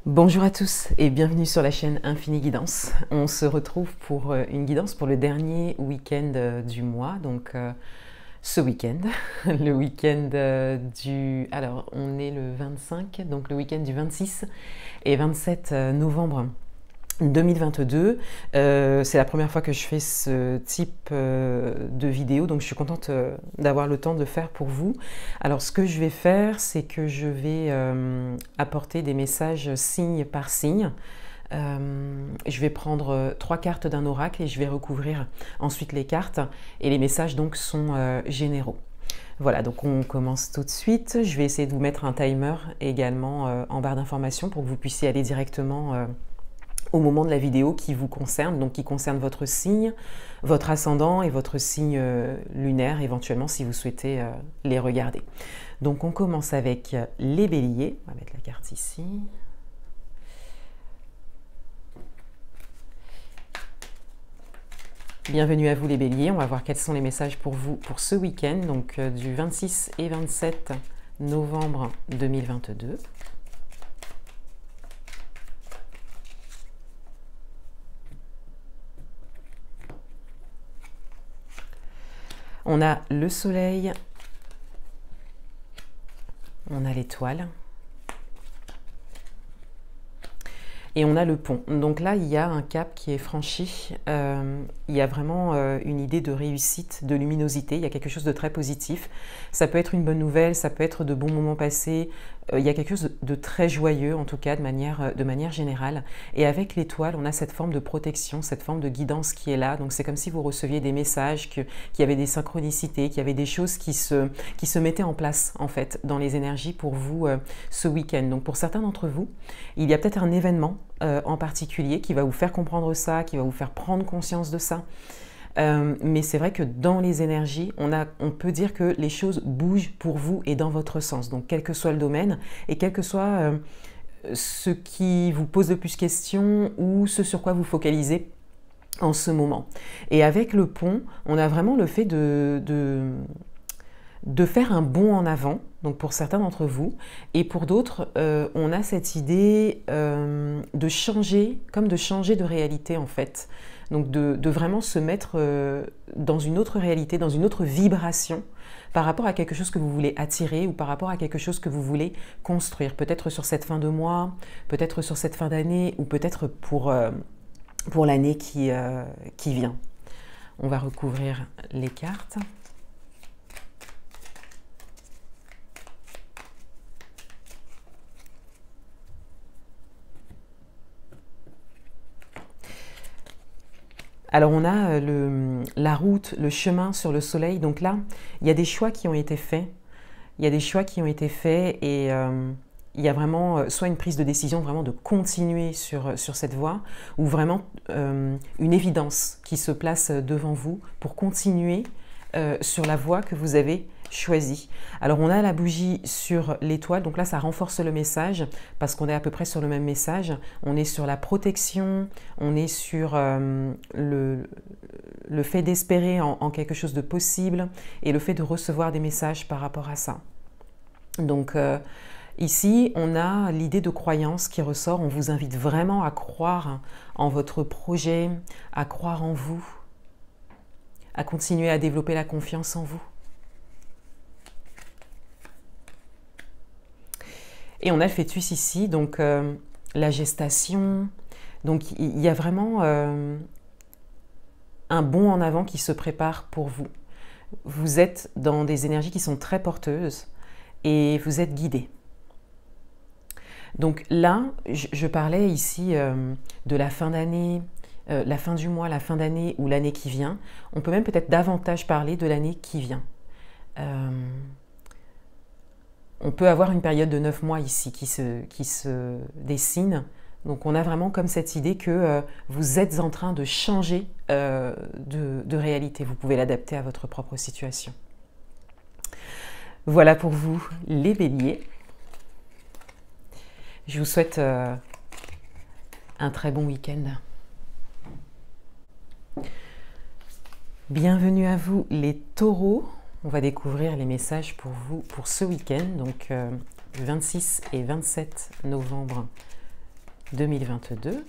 Bonjour à tous et bienvenue sur la chaîne Infini Guidance. On se retrouve pour une guidance pour le dernier week-end du mois, donc ce week-end, le week-end du... Alors on est le 25, donc le week-end du 26 et 27 novembre 2022. C'est la première fois que je fais ce type de vidéo, donc je suis contente d'avoir le temps de faire pour vous. Alors ce que je vais faire, c'est que je vais apporter des messages signe par signe. Je vais prendre 3 cartes d'un oracle et je vais recouvrir ensuite les cartes, et les messages donc sont généraux. Voilà, donc on commence tout de suite. Je vais essayer de vous mettre un timer également en barre d'informations pour que vous puissiez aller directement au moment de la vidéo qui vous concerne, donc qui concerne votre signe, votre ascendant et votre signe lunaire, éventuellement si vous souhaitez les regarder. Donc on commence avec les béliers. On va mettre la carte ici. Bienvenue à vous les béliers. On va voir quels sont les messages pour vous pour ce week-end, donc du 26 et 27 novembre 2022. On a le soleil, on a l'étoile et on a le pont. Donc là, il y a un cap qui est franchi. Il y a vraiment une idée de réussite, de luminosité. Il y a quelque chose de très positif. Ça peut être une bonne nouvelle, ça peut être de bons moments passés. Il y a quelque chose de très joyeux, en tout cas, de manière générale. Et avec l'étoile, on a cette forme de protection, cette forme de guidance qui est là. Donc c'est comme si vous receviez des messages, qu'il y avait des synchronicités, qu'il y avait des choses qui se mettaient en place, en fait, dans les énergies pour vous ce week-end. Donc pour certains d'entre vous, il y a peut-être un événement en particulier qui va vous faire comprendre ça, qui va vous faire prendre conscience de ça. Mais c'est vrai que dans les énergies, on peut dire que les choses bougent pour vous et dans votre sens. Donc quel que soit le domaine et quel que soit ce qui vous pose le plus questions ou ce sur quoi vous focalisez en ce moment. Et avec le pont, on a vraiment le fait de faire un bond en avant, donc pour certains d'entre vous, et pour d'autres, on a cette idée de changer, comme de changer de réalité en fait. Donc de vraiment se mettre dans une autre réalité, dans une autre vibration par rapport à quelque chose que vous voulez attirer ou par rapport à quelque chose que vous voulez construire. Peut-être sur cette fin de mois, peut-être sur cette fin d'année ou peut-être pour l'année qui vient. On va recouvrir les cartes. Alors on a la route, le chemin sur le soleil. Donc là, il y a des choix qui ont été faits. Il y a des choix qui ont été faits et il y a vraiment soit une prise de décision vraiment de continuer sur cette voie ou vraiment une évidence qui se place devant vous pour continuer sur la voie que vous avez choisie. Alors on a la bougie sur l'étoile, donc là ça renforce le message parce qu'on est à peu près sur le même message. On est sur la protection, on est sur le fait d'espérer en quelque chose de possible et le fait de recevoir des messages par rapport à ça. Donc ici, on a l'idée de croyance qui ressort. On vous invite vraiment à croire en votre projet, à croire en vous, à continuer à développer la confiance en vous. Et on a le fœtus ici, donc la gestation. Donc il y a vraiment un bond en avant qui se prépare pour vous. Vous êtes dans des énergies qui sont très porteuses et vous êtes guidé. Donc là, je parlais ici de la fin d'année, la fin du mois, la fin d'année ou l'année qui vient. On peut même peut-être davantage parler de l'année qui vient. On peut avoir une période de 9 mois ici qui se dessine. Donc on a vraiment comme cette idée que vous êtes en train de changer de réalité. Vous pouvez l'adapter à votre propre situation. Voilà pour vous les béliers. Je vous souhaite un très bon week-end. Bienvenue à vous les taureaux. On va découvrir les messages pour vous pour ce week-end, donc 26 et 27 novembre 2022.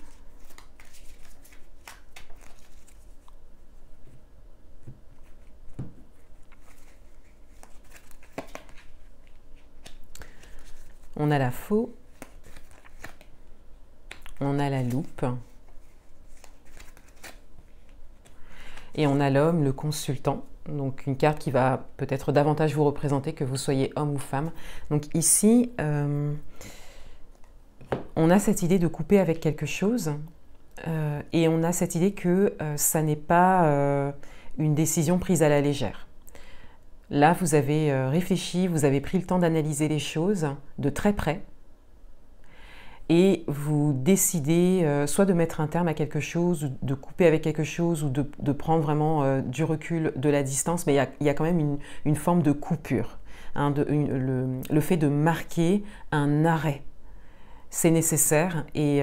On a la faux, on a la loupe, et on a l'homme, le consultant, donc une carte qui va peut-être davantage vous représenter que vous soyez homme ou femme. Donc ici, on a cette idée de couper avec quelque chose, et on a cette idée que ça n'est pas une décision prise à la légère. Là, vous avez réfléchi, vous avez pris le temps d'analyser les choses de très près et vous décidez soit de mettre un terme à quelque chose, ou de couper avec quelque chose, ou de prendre vraiment du recul, de la distance, mais il y a quand même une forme de coupure, hein, le fait de marquer un arrêt. C'est nécessaire et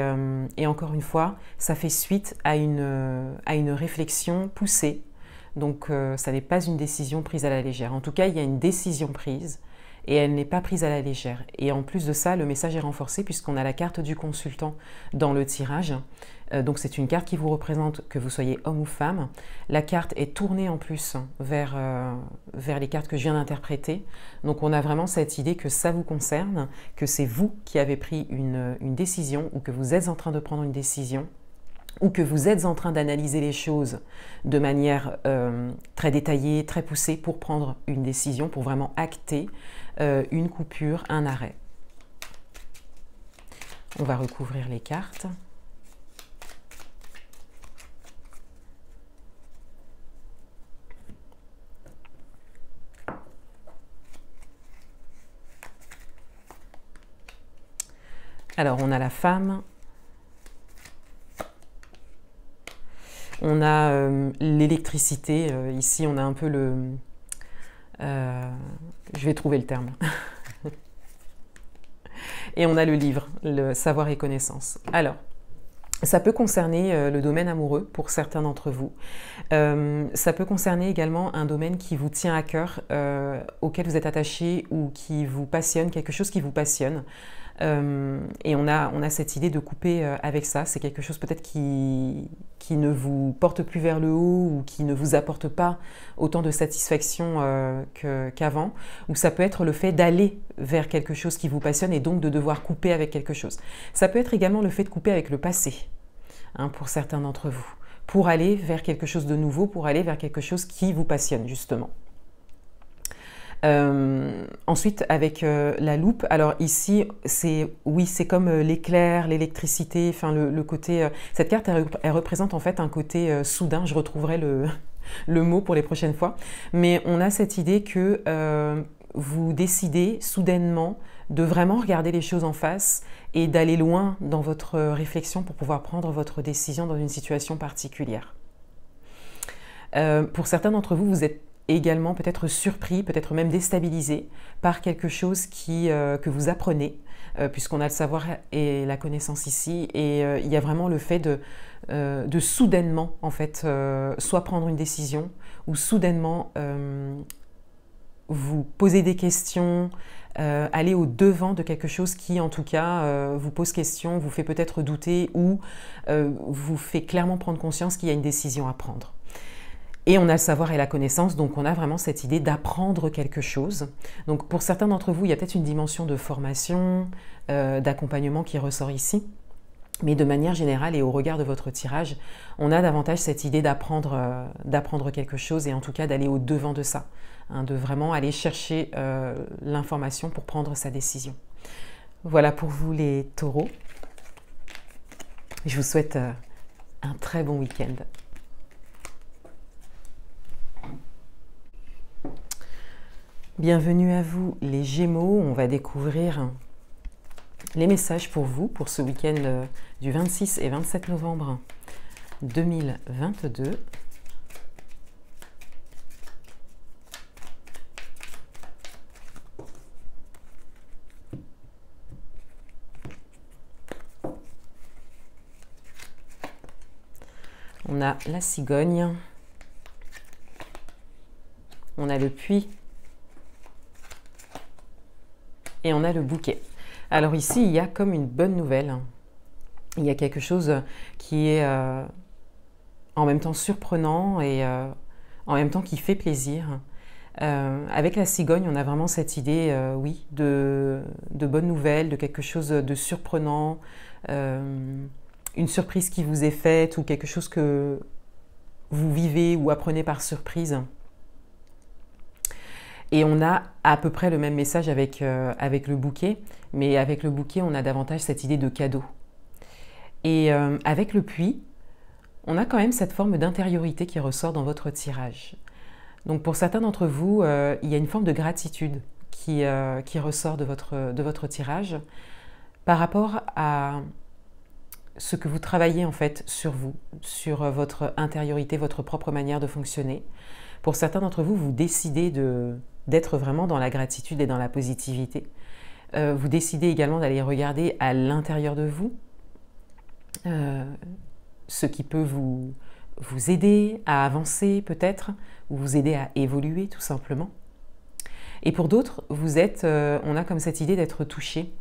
encore une fois, ça fait suite à une réflexion poussée. Donc, ça n'est pas une décision prise à la légère. En tout cas, il y a une décision prise et elle n'est pas prise à la légère. Et en plus de ça, le message est renforcé puisqu'on a la carte du consultant dans le tirage. Donc, c'est une carte qui vous représente, que vous soyez homme ou femme. La carte est tournée en plus vers les cartes que je viens d'interpréter. Donc, on a vraiment cette idée que ça vous concerne, que c'est vous qui avez pris une décision ou que vous êtes en train de prendre une décision, ou que vous êtes en train d'analyser les choses de manière très détaillée, très poussée pour prendre une décision, pour vraiment acter une coupure, un arrêt. On va recouvrir les cartes. Alors, on a la femme. On a l'électricité, ici on a un peu le... je vais trouver le terme. Et on a le livre, le savoir et connaissance. Alors, ça peut concerner le domaine amoureux pour certains d'entre vous. Ça peut concerner également un domaine qui vous tient à cœur, auquel vous êtes attaché ou qui vous passionne, quelque chose qui vous passionne. Et on a cette idée de couper avec ça. C'est quelque chose peut-être qui ne vous porte plus vers le haut ou qui ne vous apporte pas autant de satisfaction qu'avant. Ou ça peut être le fait d'aller vers quelque chose qui vous passionne et donc de devoir couper avec quelque chose. Ça peut être également le fait de couper avec le passé, hein, pour certains d'entre vous, pour aller vers quelque chose de nouveau, pour aller vers quelque chose qui vous passionne justement. Ensuite, avec la loupe, alors ici, c'est comme l'éclair, l'électricité, enfin le côté... cette carte, elle représente en fait un côté soudain, je retrouverai le mot pour les prochaines fois, mais on a cette idée que vous décidez soudainement de vraiment regarder les choses en face et d'aller loin dans votre réflexion pour pouvoir prendre votre décision dans une situation particulière. Pour certains d'entre vous, vous êtes également peut-être surpris, peut-être même déstabilisé par quelque chose que vous apprenez, puisqu'on a le savoir et la connaissance ici, et il y a vraiment le fait de soudainement, en fait, soit prendre une décision, ou soudainement vous poser des questions, aller au-devant de quelque chose qui, en tout cas, vous pose question, vous fait peut-être douter, ou vous fait clairement prendre conscience qu'il y a une décision à prendre. Et on a le savoir et la connaissance, donc on a vraiment cette idée d'apprendre quelque chose. Donc pour certains d'entre vous, il y a peut-être une dimension de formation, d'accompagnement qui ressort ici. Mais de manière générale et au regard de votre tirage, on a davantage cette idée d'apprendre quelque chose et en tout cas d'aller au-devant de ça, hein, de vraiment aller chercher l'information pour prendre sa décision. Voilà pour vous les taureaux. Je vous souhaite un très bon week-end. Bienvenue à vous les Gémeaux, on va découvrir les messages pour vous pour ce week-end du 26 et 27 novembre 2022. On a la cigogne, on a le puits et on a le bouquet. Alors ici, il y a comme une bonne nouvelle. Il y a quelque chose qui est en même temps surprenant et en même temps qui fait plaisir. Avec la cigogne, on a vraiment cette idée, oui, de bonnes nouvelles, de quelque chose de surprenant, une surprise qui vous est faite ou quelque chose que vous vivez ou apprenez par surprise. Et on a à peu près le même message avec le bouquet, mais avec le bouquet, on a davantage cette idée de cadeau. Et avec le puits, on a quand même cette forme d'intériorité qui ressort dans votre tirage. Donc pour certains d'entre vous, il y a une forme de gratitude qui ressort de votre tirage par rapport à ce que vous travaillez en fait sur vous, sur votre intériorité, votre propre manière de fonctionner. Pour certains d'entre vous, vous décidez d'être vraiment dans la gratitude et dans la positivité. Vous décidez également d'aller regarder à l'intérieur de vous ce qui peut vous aider à avancer peut-être, ou vous aider à évoluer tout simplement. Et pour d'autres, on a comme cette idée d'être touché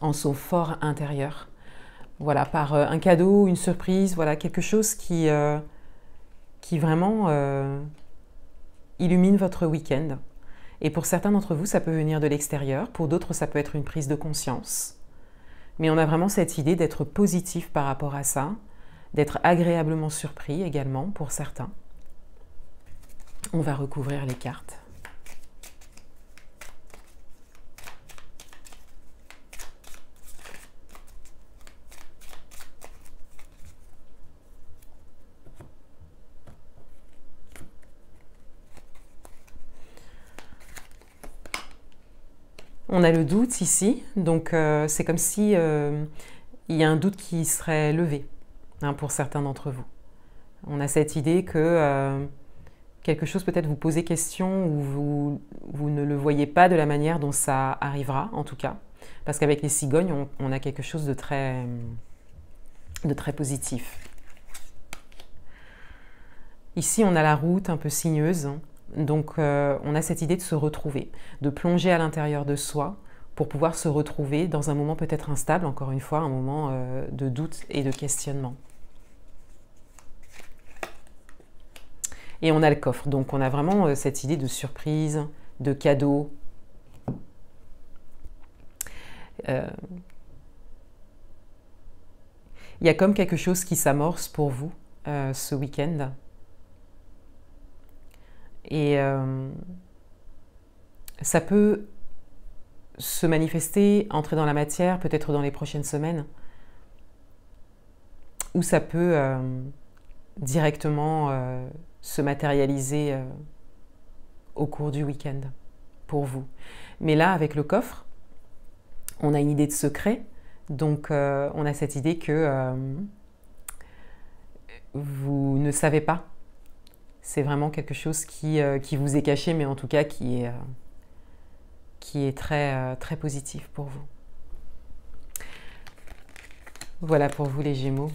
en son fort intérieur. Voilà, par un cadeau, une surprise, voilà, quelque chose qui vraiment illumine votre week-end. Et pour certains d'entre vous, ça peut venir de l'extérieur, pour d'autres, ça peut être une prise de conscience. Mais on a vraiment cette idée d'être positif par rapport à ça, d'être agréablement surpris également pour certains. On va recouvrir les cartes. On a le doute ici, donc c'est comme si il y a un doute qui serait levé pour certains d'entre vous. On a cette idée que quelque chose peut-être vous posez question ou vous ne le voyez pas de la manière dont ça arrivera, en tout cas. Parce qu'avec les cigognes, on a quelque chose de très positif. Ici, on a la route un peu sinueuse. Donc, on a cette idée de se retrouver, de plonger à l'intérieur de soi pour pouvoir se retrouver dans un moment peut-être instable, encore une fois, un moment de doute et de questionnement. Et on a le coffre, donc on a vraiment cette idée de surprise, de cadeau. Il y a comme quelque chose qui s'amorce pour vous ce week-end. Et ça peut se manifester, entrer dans la matière, peut-être dans les prochaines semaines, ou ça peut directement se matérialiser au cours du week-end pour vous. Mais là, avec le coffre, on a une idée de secret, donc on a cette idée que vous ne savez pas. C'est vraiment quelque chose qui vous est caché, mais en tout cas qui est très, très positif pour vous. Voilà pour vous les Gémeaux.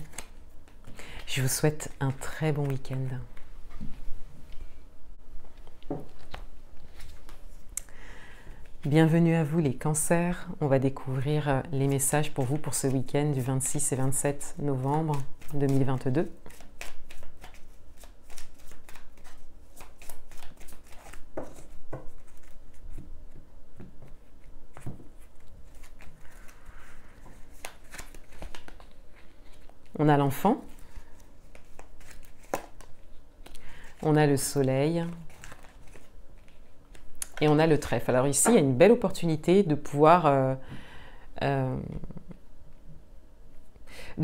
Je vous souhaite un très bon week-end. Bienvenue à vous les Cancers. On va découvrir les messages pour vous pour ce week-end du 26 et 27 novembre 2022. On a l'enfant, on a le soleil et on a le trèfle. Alors ici, il y a une belle opportunité de pouvoir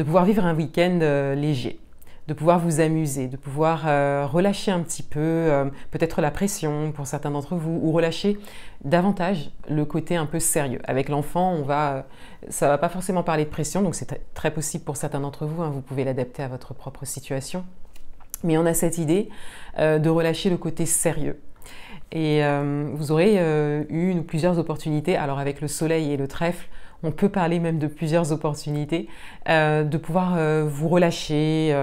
vivre un week-end léger, de pouvoir vous amuser, de pouvoir relâcher un petit peu, peut-être la pression pour certains d'entre vous, ou relâcher davantage le côté un peu sérieux. Avec l'enfant, ça ne va pas forcément parler de pression, donc c'est très possible pour certains d'entre vous, vous pouvez l'adapter à votre propre situation. Mais on a cette idée de relâcher le côté sérieux. Et vous aurez une ou plusieurs opportunités, alors avec le soleil et le trèfle, on peut parler même de plusieurs opportunités, de pouvoir vous relâcher,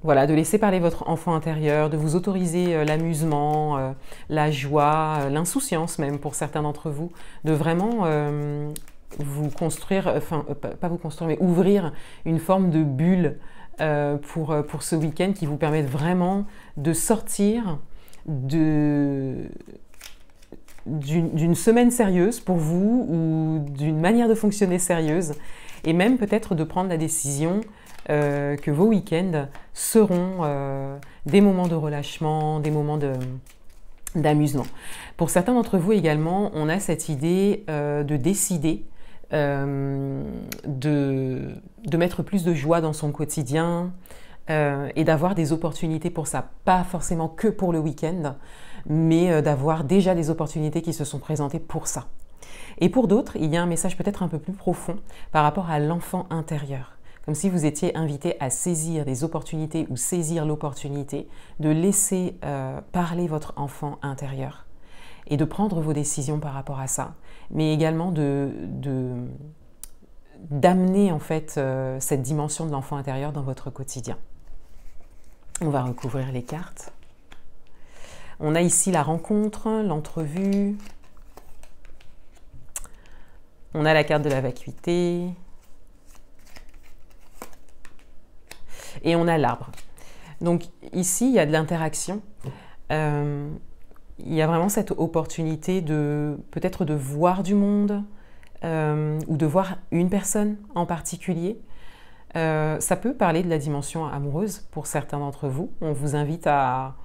voilà, de laisser parler votre enfant intérieur, de vous autoriser l'amusement, la joie, l'insouciance même pour certains d'entre vous, de vraiment vous construire, enfin pas vous construire, mais ouvrir une forme de bulle pour ce week-end qui vous permette vraiment de sortir d'une semaine sérieuse pour vous ou d'une manière de fonctionner sérieuse et même peut-être de prendre la décision que vos week-ends seront des moments de relâchement, des moments d'amusement. Pour certains d'entre vous également, on a cette idée de décider de mettre plus de joie dans son quotidien et d'avoir des opportunités pour ça. Pas forcément que pour le week-end, mais d'avoir déjà des opportunités qui se sont présentées pour ça. Et pour d'autres, il y a un message peut-être un peu plus profond par rapport à l'enfant intérieur. Comme si vous étiez invité à saisir des opportunités ou saisir l'opportunité de laisser parler votre enfant intérieur et de prendre vos décisions par rapport à ça, mais également d'amener en fait cette dimension de l'enfant intérieur dans votre quotidien. On va recouvrir les cartes. On a ici la rencontre, l'entrevue. On a la carte de la vacuité. Et on a l'arbre. Donc ici, il y a de l'interaction. Il y a vraiment cette opportunité de peut-être de voir du monde ou de voir une personne en particulier. Ça peut parler de la dimension amoureuse pour certains d'entre vous. On vous invite à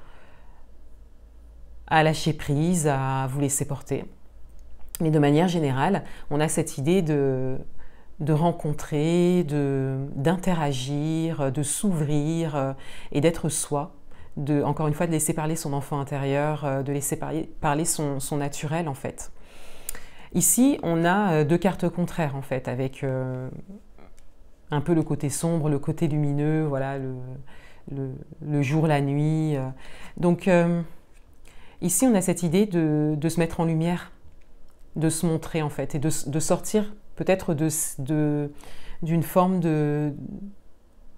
lâcher prise, à vous laisser porter. Mais de manière générale, on a cette idée de rencontrer, d'interagir, de s'ouvrir et d'être soi. Encore une fois, de laisser parler son enfant intérieur, de laisser parler son naturel en fait. Ici, on a deux cartes contraires en fait, avec un peu le côté sombre, le côté lumineux, voilà, le jour, la nuit. Donc ici, on a cette idée de se mettre en lumière, de se montrer en fait, et de sortir peut-être d'une forme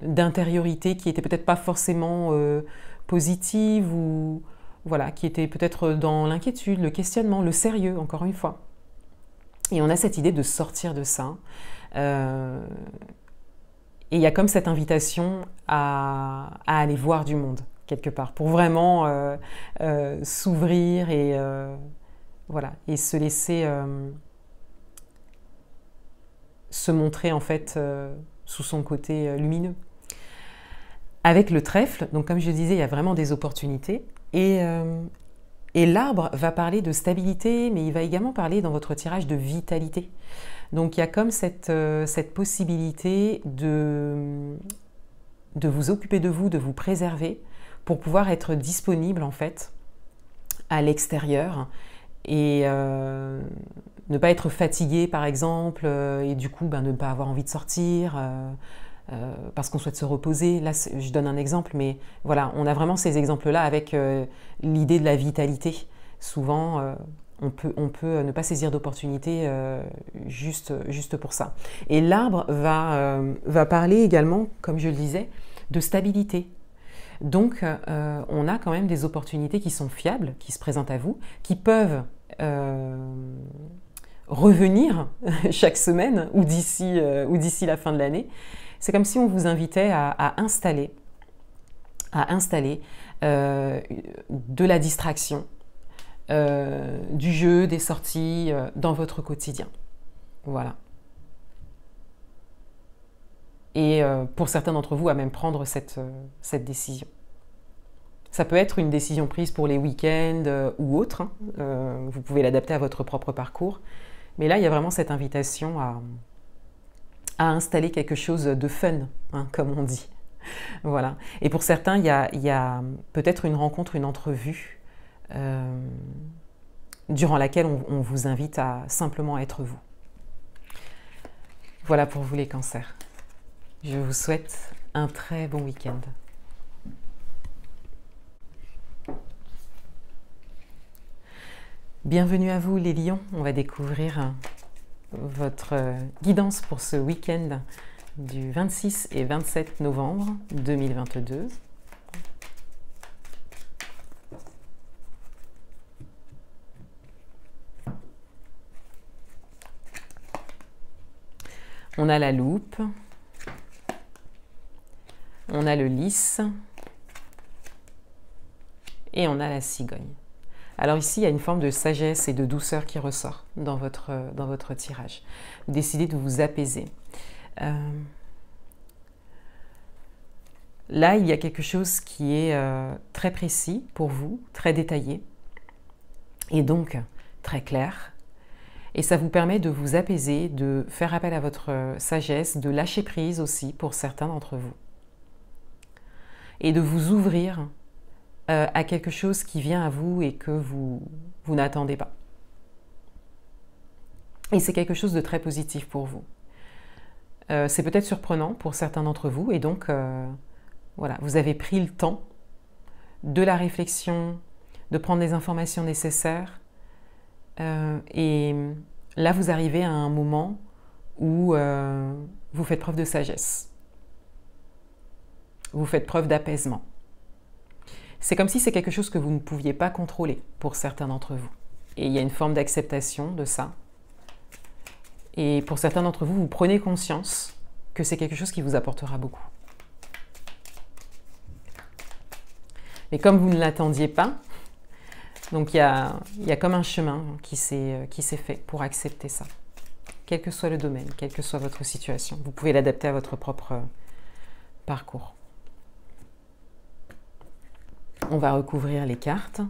d'intériorité qui était peut-être pas forcément positive ou voilà, qui était peut-être dans l'inquiétude, le questionnement, le sérieux, encore une fois. Et on a cette idée de sortir de ça. Et il y a comme cette invitation à aller voir du monde, quelque part, pour vraiment s'ouvrir et, voilà, et se laisser se montrer en fait sous son côté lumineux. Avec le trèfle, donc comme je disais, il y a vraiment des opportunités et l'arbre va parler de stabilité, mais il va également parler dans votre tirage de vitalité. Donc il y a comme cette possibilité de vous occuper de vous préserver pour pouvoir être disponible en fait à l'extérieur et ne pas être fatigué par exemple et du coup ne pas avoir envie de sortir parce qu'on souhaite se reposer. Là je donne un exemple, mais voilà, on a vraiment ces exemples-là avec l'idée de la vitalité. Souvent on peut ne pas saisir d'opportunités juste pour ça. Et l'arbre va parler également, comme je le disais, de stabilité. Donc on a quand même des opportunités qui sont fiables, qui se présentent à vous, qui peuvent revenir chaque semaine ou d'ici la fin de l'année. C'est comme si on vous invitait à installer de la distraction, du jeu, des sorties dans votre quotidien. Voilà. Et pour certains d'entre vous, à même prendre cette décision. Ça peut être une décision prise pour les week-ends ou autre. Vous pouvez l'adapter à votre propre parcours. Mais là, il y a vraiment cette invitation à installer quelque chose de fun, hein, comme on dit. Voilà. Et pour certains, il y a peut-être une rencontre, une entrevue durant laquelle on vous invite à simplement être vous. Voilà pour vous les cancers. Je vous souhaite un très bon week-end. Bienvenue à vous les lions, on va découvrir votre guidance pour ce week-end du 26 et 27 novembre 2022. On a la loupe, on a le lys et on a la cigogne. Alors ici, il y a une forme de sagesse et de douceur qui ressort dans votre tirage. Vous décidez de vous apaiser. Là, il y a quelque chose qui est très précis pour vous, très détaillé, et donc très clair. Et ça vous permet de vous apaiser, de faire appel à votre sagesse, de lâcher prise aussi pour certains d'entre vous. Et de vous ouvrir à quelque chose qui vient à vous et que vous n'attendez pas. Et c'est quelque chose de très positif pour vous. C'est peut-être surprenant pour certains d'entre vous, et donc voilà, vous avez pris le temps de la réflexion, de prendre les informations nécessaires, et là vous arrivez à un moment où vous faites preuve de sagesse, vous faites preuve d'apaisement. C'est comme si c'est quelque chose que vous ne pouviez pas contrôler pour certains d'entre vous. Et il y a une forme d'acceptation de ça. Et pour certains d'entre vous, vous prenez conscience que c'est quelque chose qui vous apportera beaucoup. Mais comme vous ne l'attendiez pas, donc il y a comme un chemin qui s'est fait pour accepter ça. Quel que soit le domaine, quelle que soit votre situation, vous pouvez l'adapter à votre propre parcours. On va recouvrir les cartes.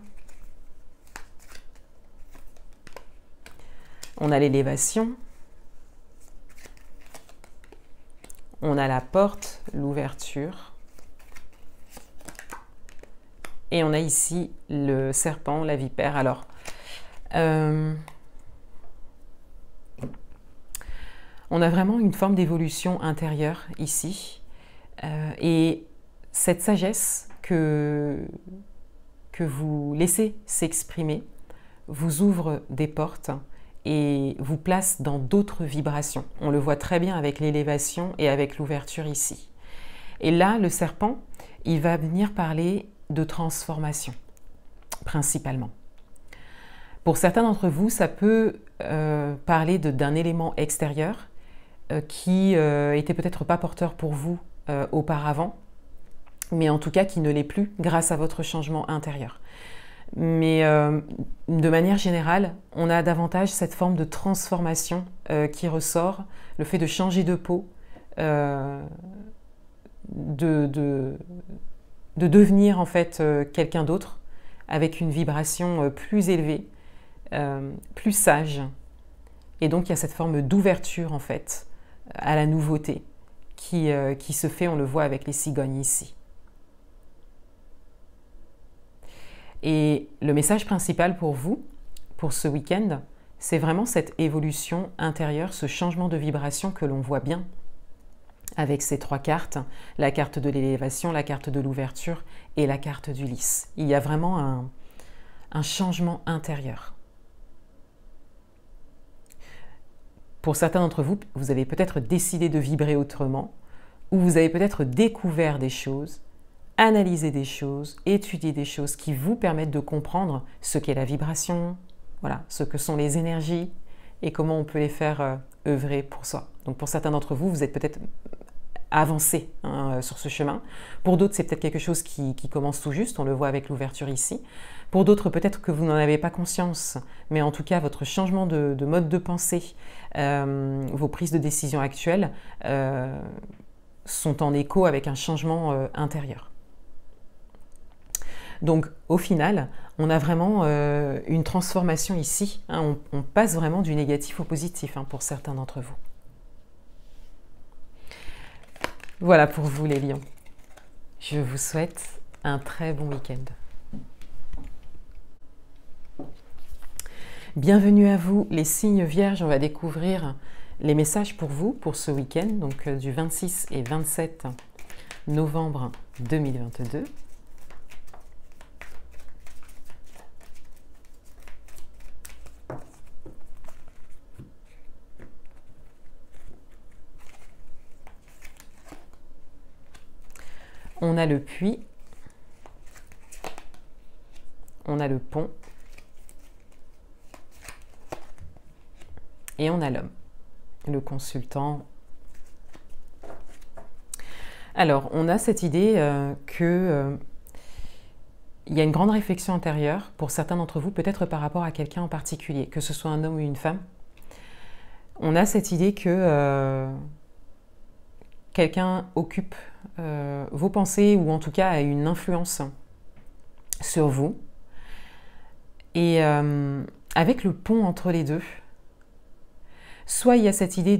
On a l'élévation. On a la porte, l'ouverture. Et on a ici le serpent, la vipère. Alors, on a vraiment une forme d'évolution intérieure ici. Et cette sagesse que vous laissez s'exprimer vous ouvre des portes et vous place dans d'autres vibrations. On le voit très bien avec l'élévation et avec l'ouverture ici. Et là, le serpent, il va venir parler de transformation, principalement. Pour certains d'entre vous, ça peut parler d'un élément extérieur qui était peut-être pas porteur pour vous auparavant, mais en tout cas qui ne l'est plus grâce à votre changement intérieur. Mais de manière générale, on a davantage cette forme de transformation qui ressort, le fait de changer de peau, de devenir en fait quelqu'un d'autre, avec une vibration plus élevée, plus sage. Et donc il y a cette forme d'ouverture en fait à la nouveauté qui se fait, on le voit avec les cigognes ici. Et le message principal pour vous, pour ce week-end, c'est vraiment cette évolution intérieure, ce changement de vibration que l'on voit bien avec ces trois cartes, la carte de l'élévation, la carte de l'ouverture et la carte du lys. Il y a vraiment un changement intérieur. Pour certains d'entre vous, vous avez peut-être décidé de vibrer autrement, ou vous avez peut-être découvert des choses, analysé des choses, étudié des choses qui vous permettent de comprendre ce qu'est la vibration, voilà, ce que sont les énergies et comment on peut les faire œuvrer pour soi. Donc pour certains d'entre vous, vous êtes peut-être avancé sur ce chemin. Pour d'autres, c'est peut-être quelque chose qui commence tout juste, on le voit avec l'ouverture ici. Pour d'autres, peut-être que vous n'en avez pas conscience, mais en tout cas, votre changement de mode de pensée, vos prises de décision actuelles sont en écho avec un changement intérieur. Donc au final, on a vraiment une transformation ici. Hein, on passe vraiment du négatif au positif pour certains d'entre vous. Voilà pour vous les lions. Je vous souhaite un très bon week-end. Bienvenue à vous les signes vierges. On va découvrir les messages pour vous pour ce week-end, donc du 26 et 27 novembre 2022. On a le puits, on a le pont et on a l'homme, le consultant Alors, on a cette idée que il y a une grande réflexion intérieure pour certains d'entre vous, peut-être par rapport à quelqu'un en particulier, que ce soit un homme ou une femme. On a cette idée que quelqu'un occupe vos pensées ou en tout cas a une influence sur vous. Et avec le pont entre les deux, soit il y a cette idée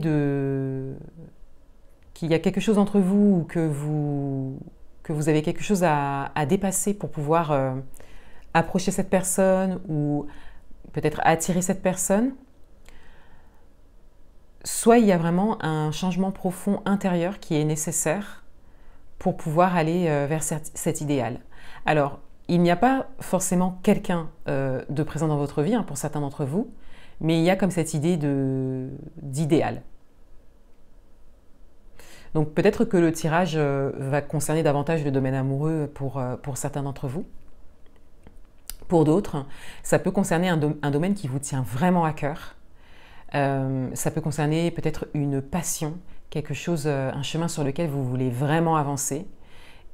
qu'il y a quelque chose entre vous ou que vous avez quelque chose à dépasser pour pouvoir approcher cette personne ou peut-être attirer cette personne, soit il y a vraiment un changement profond intérieur qui est nécessaire pour pouvoir aller vers cet idéal. Alors, il n'y a pas forcément quelqu'un de présent dans votre vie, hein, pour certains d'entre vous, mais il y a comme cette idée d'idéal. Donc peut-être que le tirage va concerner davantage le domaine amoureux pour certains d'entre vous. Pour d'autres, ça peut concerner un domaine qui vous tient vraiment à cœur. Ça peut concerner peut-être une passion, quelque chose, un chemin sur lequel vous voulez vraiment avancer.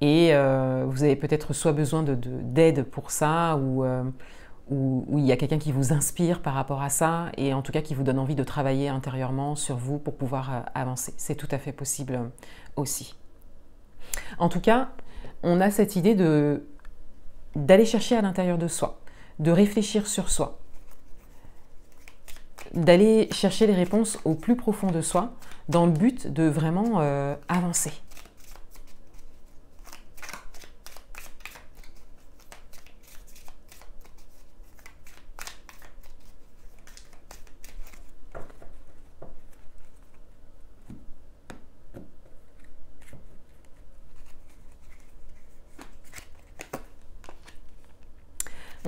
Et vous avez peut-être soit besoin d'aide pour ça, ou il y a quelqu'un qui vous inspire par rapport à ça, et en tout cas qui vous donne envie de travailler intérieurement sur vous pour pouvoir avancer. C'est tout à fait possible aussi. En tout cas, on a cette idée d'aller chercher à l'intérieur de soi, de réfléchir sur soi, d'aller chercher les réponses au plus profond de soi, dans le but de vraiment avancer.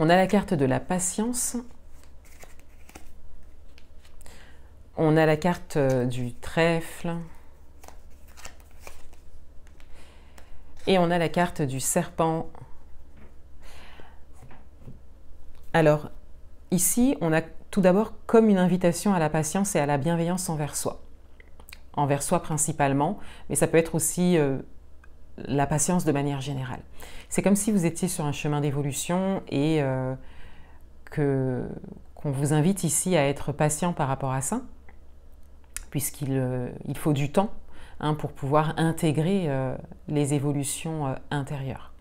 On a la carte de la patience. On a la carte du trèfle. Et on a la carte du serpent. Alors, ici, on a tout d'abord comme une invitation à la patience et à la bienveillance envers soi. Envers soi principalement, mais ça peut être aussi la patience de manière générale. C'est comme si vous étiez sur un chemin d'évolution et qu'on vous invite ici à être patient par rapport à ça, puisqu'il faut du temps pour pouvoir intégrer les évolutions intérieures.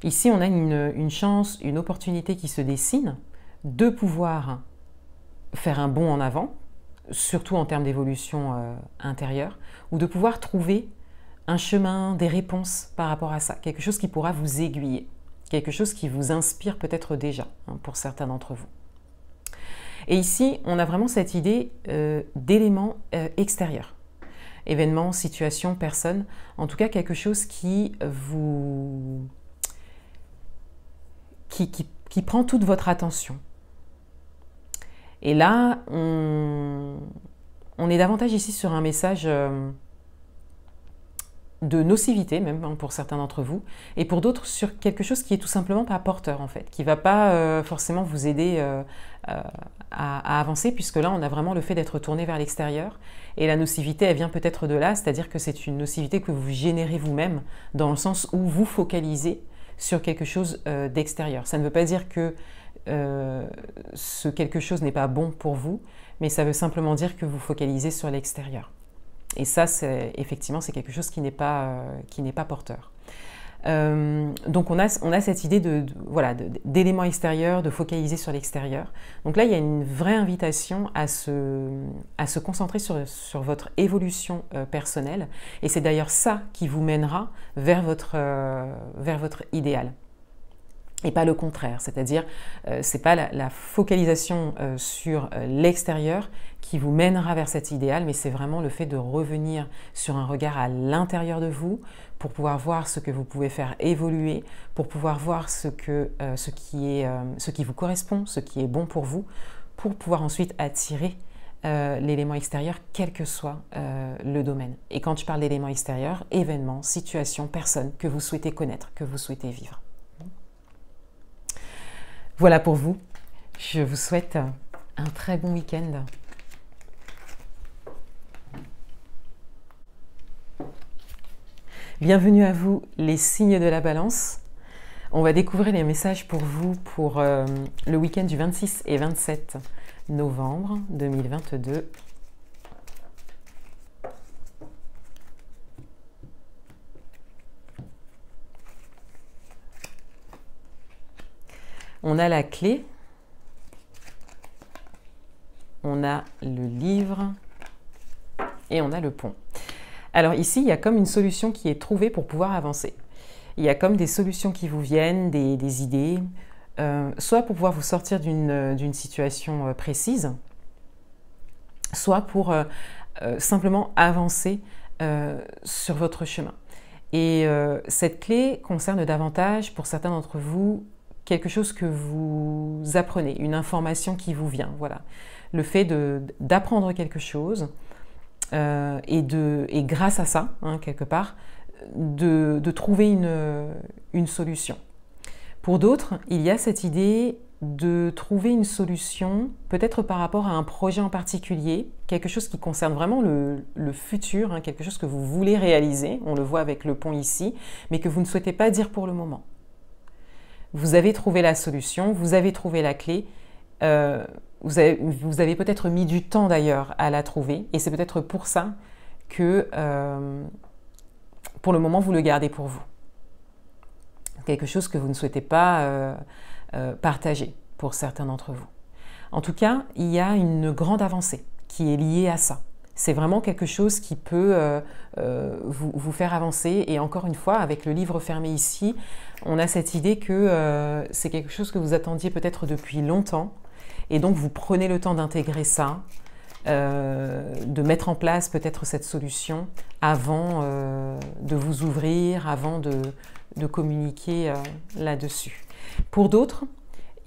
Ici, on a une chance, une opportunité qui se dessine de pouvoir faire un bond en avant, surtout en termes d'évolution intérieure, ou de pouvoir trouver un chemin, des réponses par rapport à ça, quelque chose qui pourra vous aiguiller, quelque chose qui vous inspire peut-être déjà pour certains d'entre vous. Et ici, on a vraiment cette idée d'éléments extérieurs, événements, situations, personnes, en tout cas quelque chose qui prend toute votre attention. Et là, on est davantage ici sur un message de nocivité même pour certains d'entre vous, et pour d'autres sur quelque chose qui est tout simplement pas porteur en fait, qui va pas forcément vous aider à avancer, puisque là on a vraiment le fait d'être tourné vers l'extérieur, et la nocivité elle vient peut-être de là, c'est-à-dire que c'est une nocivité que vous générez vous-même, dans le sens où vous focalisez sur quelque chose d'extérieur. Ça ne veut pas dire que ce quelque chose n'est pas bon pour vous, mais ça veut simplement dire que vous focalisez sur l'extérieur. Et ça, effectivement, c'est quelque chose qui n'est pas porteur. Donc on a cette idée d'éléments extérieurs, de focaliser sur l'extérieur. Donc là, il y a une vraie invitation à se concentrer sur votre évolution personnelle. Et c'est d'ailleurs ça qui vous mènera vers votre idéal. Et pas le contraire, c'est-à-dire c'est pas la focalisation sur l'extérieur qui vous mènera vers cet idéal, mais c'est vraiment le fait de revenir sur un regard à l'intérieur de vous pour pouvoir voir ce que vous pouvez faire évoluer, pour pouvoir voir ce qui vous correspond, ce qui est bon pour vous, pour pouvoir ensuite attirer l'élément extérieur, quel que soit le domaine. Et quand je parle d'éléments extérieurs, événements, situations, personnes que vous souhaitez connaître, que vous souhaitez vivre. Voilà pour vous. Je vous souhaite un très bon week-end. Bienvenue à vous, les signes de la balance. On va découvrir les messages pour vous pour le week-end du 26 et 27 novembre 2022. On a la clé, on a le livre et on a le pont. Alors ici, il y a comme une solution qui est trouvée pour pouvoir avancer. Il y a comme des solutions qui vous viennent, des idées, soit pour pouvoir vous sortir d'une situation précise, soit pour simplement avancer sur votre chemin. Et cette clé concerne davantage, pour certains d'entre vous, quelque chose que vous apprenez, une information qui vous vient. Voilà. Le fait d'apprendre quelque chose et grâce à ça, quelque part, de trouver une solution. Pour d'autres, il y a cette idée de trouver une solution, peut-être par rapport à un projet en particulier, quelque chose qui concerne vraiment le futur, quelque chose que vous voulez réaliser, on le voit avec le pont ici, mais que vous ne souhaitez pas dire pour le moment. Vous avez trouvé la solution, vous avez trouvé la clé, vous avez peut-être mis du temps d'ailleurs à la trouver, et c'est peut-être pour ça que pour le moment vous le gardez pour vous. Quelque chose que vous ne souhaitez pas partager pour certains d'entre vous. En tout cas, il y a une grande avancée qui est liée à ça. C'est vraiment quelque chose qui peut vous faire avancer. Et encore une fois, avec le livre fermé ici, on a cette idée que c'est quelque chose que vous attendiez peut-être depuis longtemps. Et donc, vous prenez le temps d'intégrer ça, de mettre en place peut-être cette solution avant de vous ouvrir, avant de communiquer là-dessus. Pour d'autres,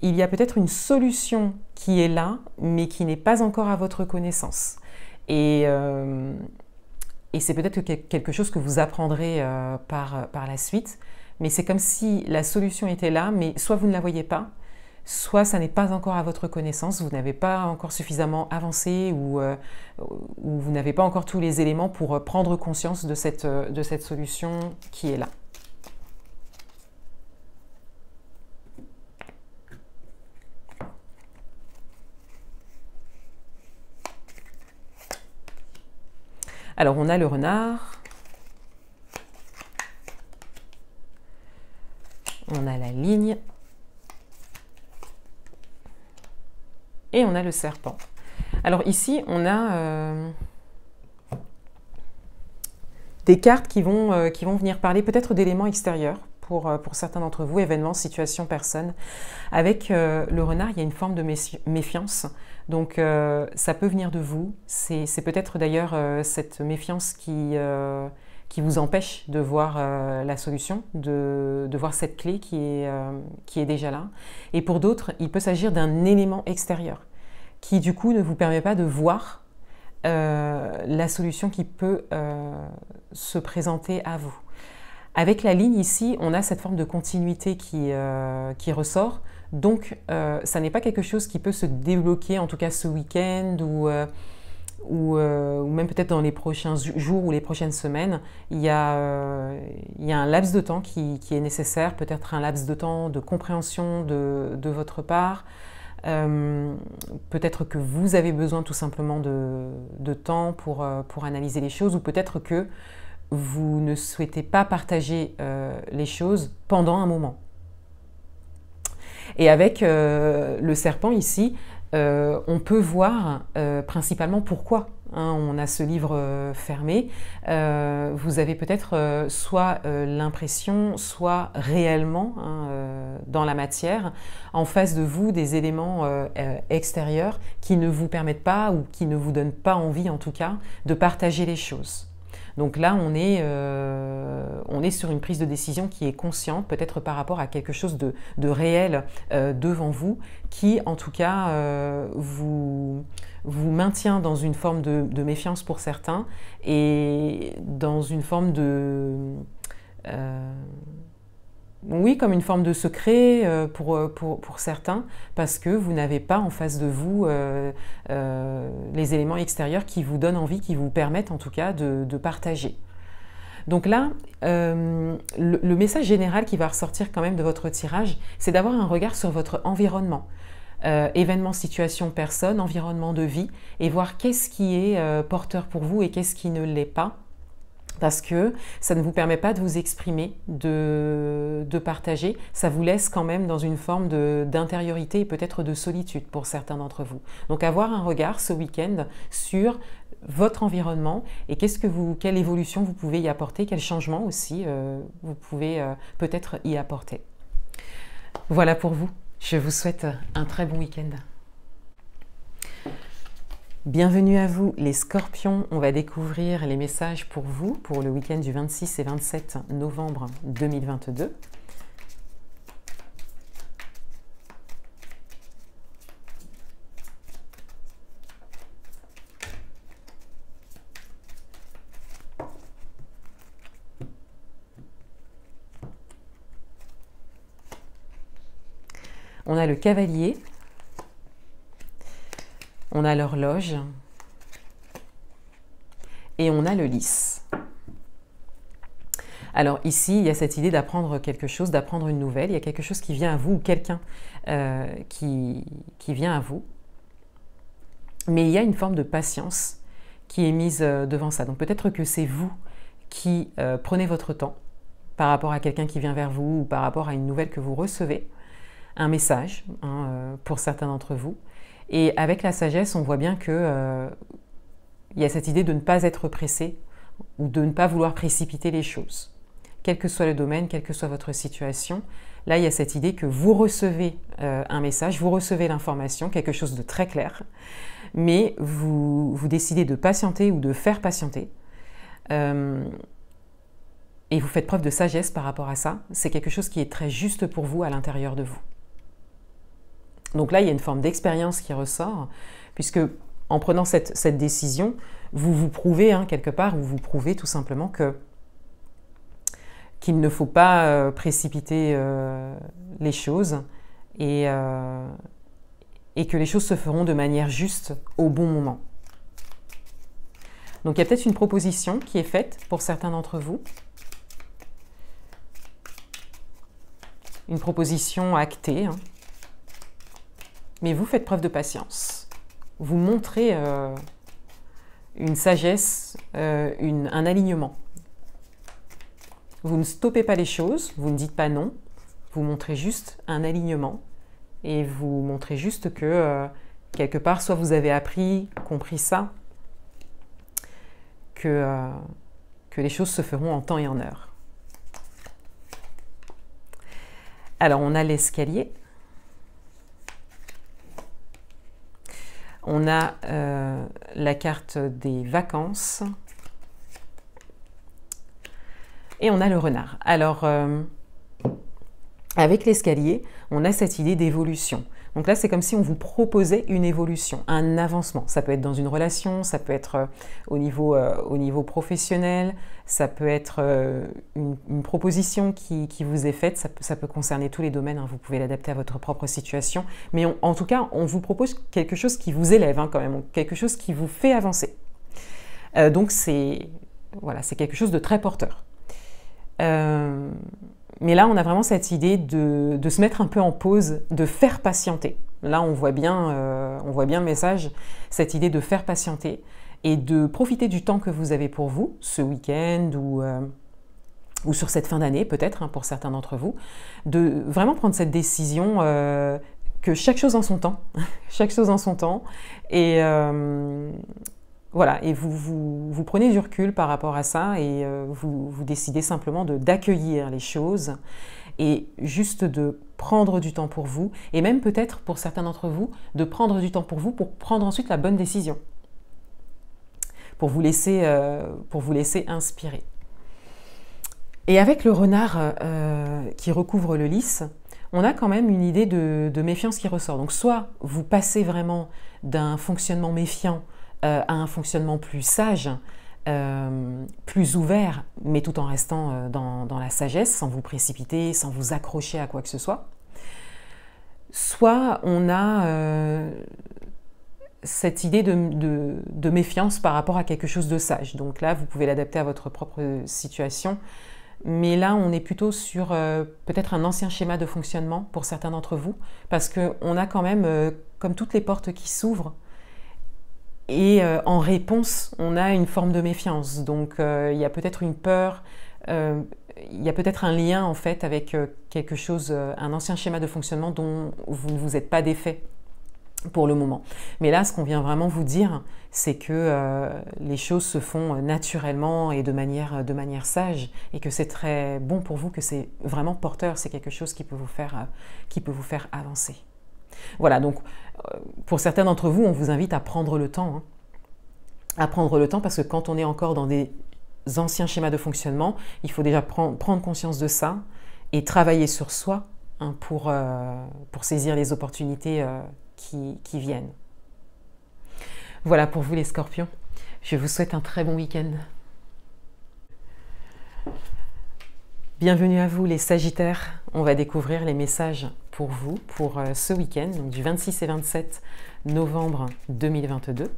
il y a peut-être une solution qui est là, mais qui n'est pas encore à votre connaissance. Et c'est peut-être quelque chose que vous apprendrez par la suite, mais c'est comme si la solution était là, mais soit vous ne la voyez pas, soit ça n'est pas encore à votre connaissance, vous n'avez pas encore suffisamment avancé ou vous n'avez pas encore tous les éléments pour prendre conscience de cette solution qui est là. Alors, on a le renard, on a la ligne et on a le serpent. Alors ici, on a des cartes qui vont venir parler peut-être d'éléments extérieurs pour certains d'entre vous, événements, situations, personnes. Avec le renard, il y a une forme de méfiance. Donc ça peut venir de vous, c'est peut-être d'ailleurs cette méfiance qui vous empêche de voir la solution, de voir cette clé qui est déjà là. Et pour d'autres, il peut s'agir d'un élément extérieur qui du coup ne vous permet pas de voir la solution qui peut se présenter à vous. Avec la ligne ici, on a cette forme de continuité qui ressort. Donc, ça n'est pas quelque chose qui peut se débloquer, en tout cas ce week-end ou même peut-être dans les prochains jours ou les prochaines semaines. Il y a un laps de temps qui est nécessaire, peut-être un laps de temps de compréhension de votre part. Peut-être que vous avez besoin tout simplement de temps pour analyser les choses, ou peut-être que vous ne souhaitez pas partager les choses pendant un moment. Et avec le serpent ici, on peut voir principalement pourquoi on a ce livre fermé. Vous avez peut-être soit l'impression, soit réellement dans la matière, en face de vous, des éléments extérieurs qui ne vous permettent pas ou qui ne vous donnent pas envie en tout cas de partager les choses. Donc là, on est sur une prise de décision qui est consciente, peut-être par rapport à quelque chose de réel devant vous, qui en tout cas vous maintient dans une forme de méfiance pour certains et dans une forme oui, comme une forme de secret pour certains, parce que vous n'avez pas en face de vous les éléments extérieurs qui vous donnent envie, qui vous permettent en tout cas de partager. Donc là, le message général qui va ressortir quand même de votre tirage, c'est d'avoir un regard sur votre environnement. Événements, situations, personnes, environnement de vie, et voir qu'est-ce qui est porteur pour vous et qu'est-ce qui ne l'est pas, parce que ça ne vous permet pas de vous exprimer, de partager, ça vous laisse quand même dans une forme d'intériorité et peut-être de solitude pour certains d'entre vous. Donc avoir un regard ce week-end sur votre environnement et quelle évolution vous pouvez y apporter, quel changement aussi vous pouvez peut-être y apporter. Voilà pour vous. Je vous souhaite un très bon week-end. Bienvenue à vous les Scorpions, on va découvrir les messages pour vous pour le week-end du 26 et 27 novembre 2022. On a le cavalier, on a l'horloge et on a le lys. Alors ici, il y a cette idée d'apprendre quelque chose, d'apprendre une nouvelle. Il y a quelque chose qui vient à vous ou quelqu'un qui vient à vous. Mais il y a une forme de patience qui est mise devant ça. Donc peut-être que c'est vous qui prenez votre temps par rapport à quelqu'un qui vient vers vous ou par rapport à une nouvelle que vous recevez. Un message pour certains d'entre vous. Et avec la sagesse, on voit bien que il y a cette idée de ne pas être pressé ou de ne pas vouloir précipiter les choses. Quel que soit le domaine, quelle que soit votre situation, là, il y a cette idée que vous recevez un message, vous recevez l'information, quelque chose de très clair, mais vous décidez de patienter ou de faire patienter. Et vous faites preuve de sagesse par rapport à ça. C'est quelque chose qui est très juste pour vous à l'intérieur de vous. Donc là, il y a une forme d'expérience qui ressort, puisque en prenant cette décision, vous vous prouvez quelque part, vous prouvez tout simplement qu'il ne faut pas précipiter les choses et que les choses se feront de manière juste au bon moment. Donc il y a peut-être une proposition qui est faite pour certains d'entre vous, une proposition actée, mais vous faites preuve de patience. Vous montrez une sagesse, un alignement. Vous ne stoppez pas les choses, vous ne dites pas non, vous montrez juste un alignement et vous montrez juste que quelque part, soit vous avez appris, compris ça, que les choses se feront en temps et en heure. Alors, on a l'escalier. On a la carte des vacances et on a le renard. Alors, avec l'escalier, on a cette idée d'évolution. Donc là, c'est comme si on vous proposait une évolution, un avancement. Ça peut être dans une relation, ça peut être au niveau professionnel, ça peut être une proposition qui vous est faite, ça peut concerner tous les domaines, vous pouvez l'adapter à votre propre situation. Mais en tout cas, on vous propose quelque chose qui vous élève quand même, quelque chose qui vous fait avancer. Donc c'est quelque chose de très porteur. Mais là, on a vraiment cette idée de se mettre un peu en pause, de faire patienter. Là, on voit bien le message, cette idée de faire patienter et de profiter du temps que vous avez pour vous, ce week-end ou sur cette fin d'année peut-être, pour certains d'entre vous, de vraiment prendre cette décision que chaque chose en son temps, chaque chose en son temps, et voilà, et vous prenez du recul par rapport à ça et vous décidez simplement d'accueillir les choses et juste de prendre du temps pour vous et même peut-être pour certains d'entre vous de prendre du temps pour vous pour prendre ensuite la bonne décision, pour vous laisser inspirer. Et avec le renard qui recouvre le lys, on a quand même une idée de méfiance qui ressort. Donc soit vous passez vraiment d'un fonctionnement méfiant à un fonctionnement plus sage, plus ouvert, mais tout en restant dans la sagesse, sans vous précipiter, sans vous accrocher à quoi que ce soit. Soit on a cette idée de méfiance par rapport à quelque chose de sage. Donc là, vous pouvez l'adapter à votre propre situation. Mais là, on est plutôt sur peut-être un ancien schéma de fonctionnement pour certains d'entre vous, parce qu'on a quand même, comme toutes les portes qui s'ouvrent, et en réponse, on a une forme de méfiance. Donc il y a peut-être une peur, il y a peut-être un lien en fait avec quelque chose, un ancien schéma de fonctionnement dont vous ne vous êtes pas défait pour le moment. Mais là, ce qu'on vient vraiment vous dire, c'est que les choses se font naturellement et de manière sage, et que c'est très bon pour vous, que c'est vraiment porteur, c'est quelque chose qui peut vous faire avancer. Voilà, donc pour certains d'entre vous, on vous invite à prendre le temps, hein, à prendre le temps, parce que quand on est encore dans des anciens schémas de fonctionnement, il faut déjà prendre conscience de ça et travailler sur soi, hein, pour saisir les opportunités qui viennent. Voilà pour vous les scorpions. Je vous souhaite un très bon week-end. Bienvenue à vous les sagittaires. On va découvrir les messages pour vous pour ce week-end, donc du 26 et 27 novembre 2022.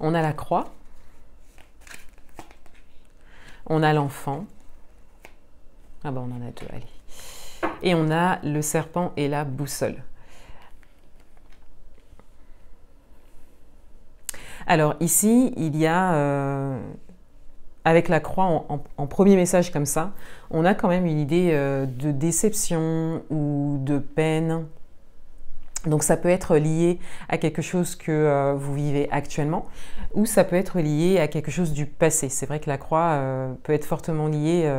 On a la croix, on a l'enfant, ah ben on en a deux, allez, et on a le serpent et la boussole. Alors ici, il y a, avec la croix en premier message comme ça, on a quand même une idée de déception ou de peine. Donc ça peut être lié à quelque chose que vous vivez actuellement, ou ça peut être lié à quelque chose du passé. C'est vrai que la croix peut être fortement liée,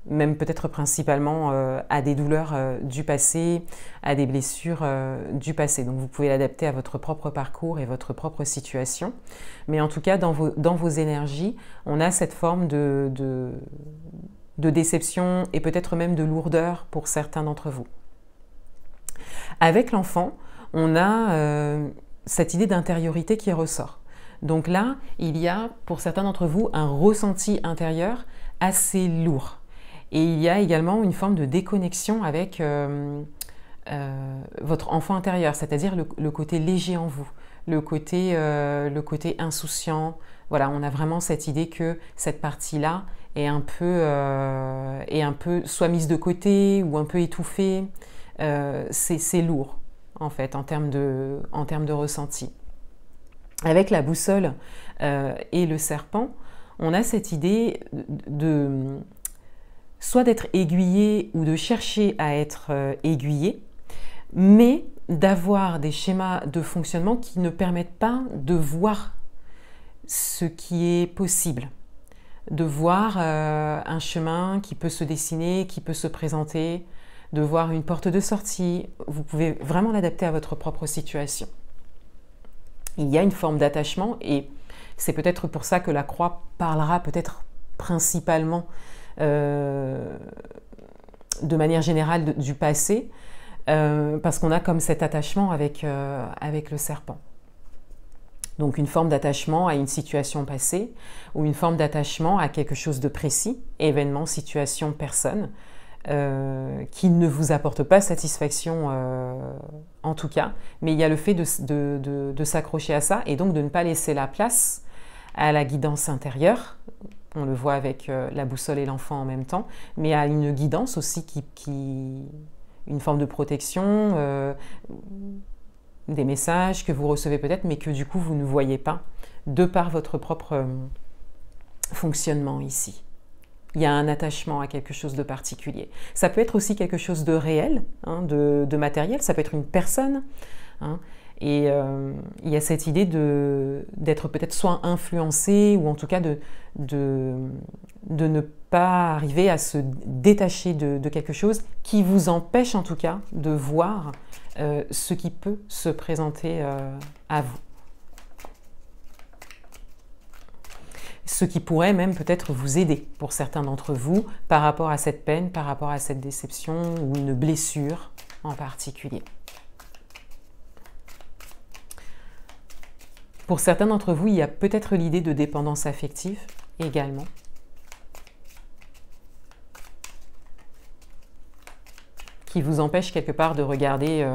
même peut-être principalement à des douleurs du passé, à des blessures du passé. Donc vous pouvez l'adapter à votre propre parcours et votre propre situation. Mais en tout cas, dans vos énergies, on a cette forme de déception et peut-être même de lourdeur pour certains d'entre vous. Avec l'enfant, on a cette idée d'intériorité qui ressort. Donc là, il y a pour certains d'entre vous un ressenti intérieur assez lourd. Et il y a également une forme de déconnexion avec votre enfant intérieur, c'est-à-dire le côté léger en vous, le côté insouciant. Voilà, on a vraiment cette idée que cette partie-là est un peu soit mise de côté ou un peu étouffée. C'est lourd, en fait, en termes de ressenti. Avec la boussole et le serpent, on a cette idée soit d'être aiguillé ou de chercher à être aiguillé, mais d'avoir des schémas de fonctionnement qui ne permettent pas de voir ce qui est possible, de voir un chemin qui peut se dessiner, qui peut se présenter, de voir une porte de sortie. Vous pouvez vraiment l'adapter à votre propre situation. Il y a une forme d'attachement et c'est peut-être pour ça que la croix parlera peut-être principalement de manière générale du passé, parce qu'on a comme cet attachement avec le serpent. Donc une forme d'attachement à une situation passée ou une forme d'attachement à quelque chose de précis, événement, situation, personne, qui ne vous apporte pas satisfaction en tout cas, mais il y a le fait de s'accrocher à ça et donc de ne pas laisser la place à la guidance intérieure. On le voit avec la boussole et l'enfant en même temps, mais à une guidance aussi une forme de protection, des messages que vous recevez peut-être, mais que du coup vous ne voyez pas, de par votre propre fonctionnement ici. Il y a un attachement à quelque chose de particulier. Ça peut être aussi quelque chose de réel, hein, de matériel, ça peut être une personne, hein, et il y a cette idée d'être peut-être soit influencé ou en tout cas de ne pas arriver à se détacher de quelque chose qui vous empêche en tout cas de voir ce qui peut se présenter à vous. Ce qui pourrait même peut-être vous aider pour certains d'entre vous par rapport à cette peine, par rapport à cette déception ou une blessure en particulier. Pour certains d'entre vous, il y a peut-être l'idée de dépendance affective également. Qui vous empêche quelque part de regarder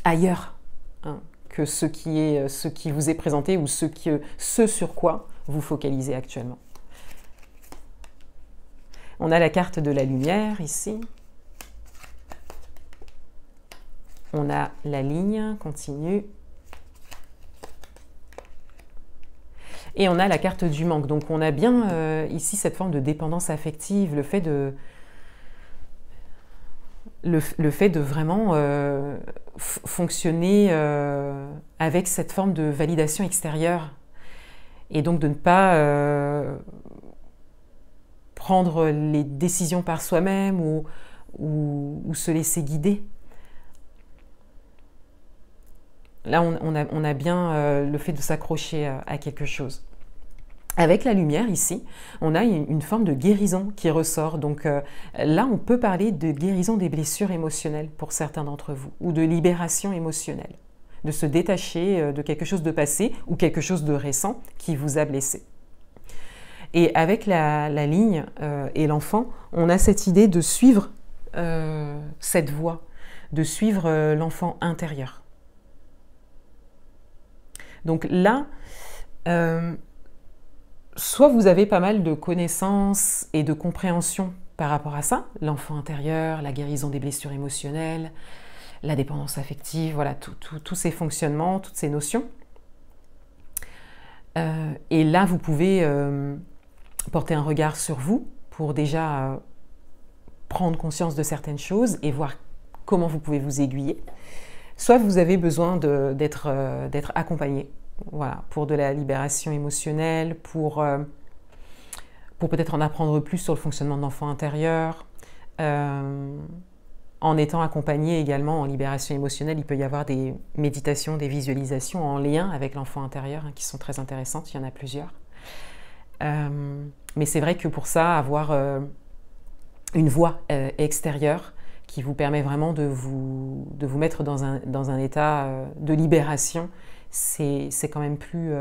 ailleurs, hein, que ce qui vous est présenté ou ce sur quoi vous focalisez actuellement. On a la carte de la lumière ici. On a la ligne continue. Et on a la carte du manque. Donc on a bien ici cette forme de dépendance affective, le fait de vraiment fonctionner avec cette forme de validation extérieure. Et donc de ne pas prendre les décisions par soi-même ou se laisser guider. Là, on a bien le fait de s'accrocher à quelque chose. Avec la lumière ici, on a une forme de guérison qui ressort. Donc là, on peut parler de guérison des blessures émotionnelles pour certains d'entre vous, ou de libération émotionnelle, de se détacher de quelque chose de passé ou quelque chose de récent qui vous a blessé. Et avec la ligne et l'enfant, on a cette idée de suivre cette voie, de suivre l'enfant intérieur. Donc là, soit vous avez pas mal de connaissances et de compréhension par rapport à ça, l'enfant intérieur, la guérison des blessures émotionnelles, la dépendance affective, voilà, tous ces fonctionnements, toutes ces notions. Et là, vous pouvez porter un regard sur vous pour déjà prendre conscience de certaines choses et voir comment vous pouvez vous aiguiller. Soit vous avez besoin d'être accompagné, voilà, pour de la libération émotionnelle, pour peut-être en apprendre plus sur le fonctionnement de l'enfant intérieur. En étant accompagné également en libération émotionnelle, il peut y avoir des méditations, des visualisations en lien avec l'enfant intérieur qui sont très intéressantes, il y en a plusieurs. Mais c'est vrai que pour ça, avoir une voie extérieure qui vous permet vraiment de vous mettre dans un état de libération, c'est quand même plus...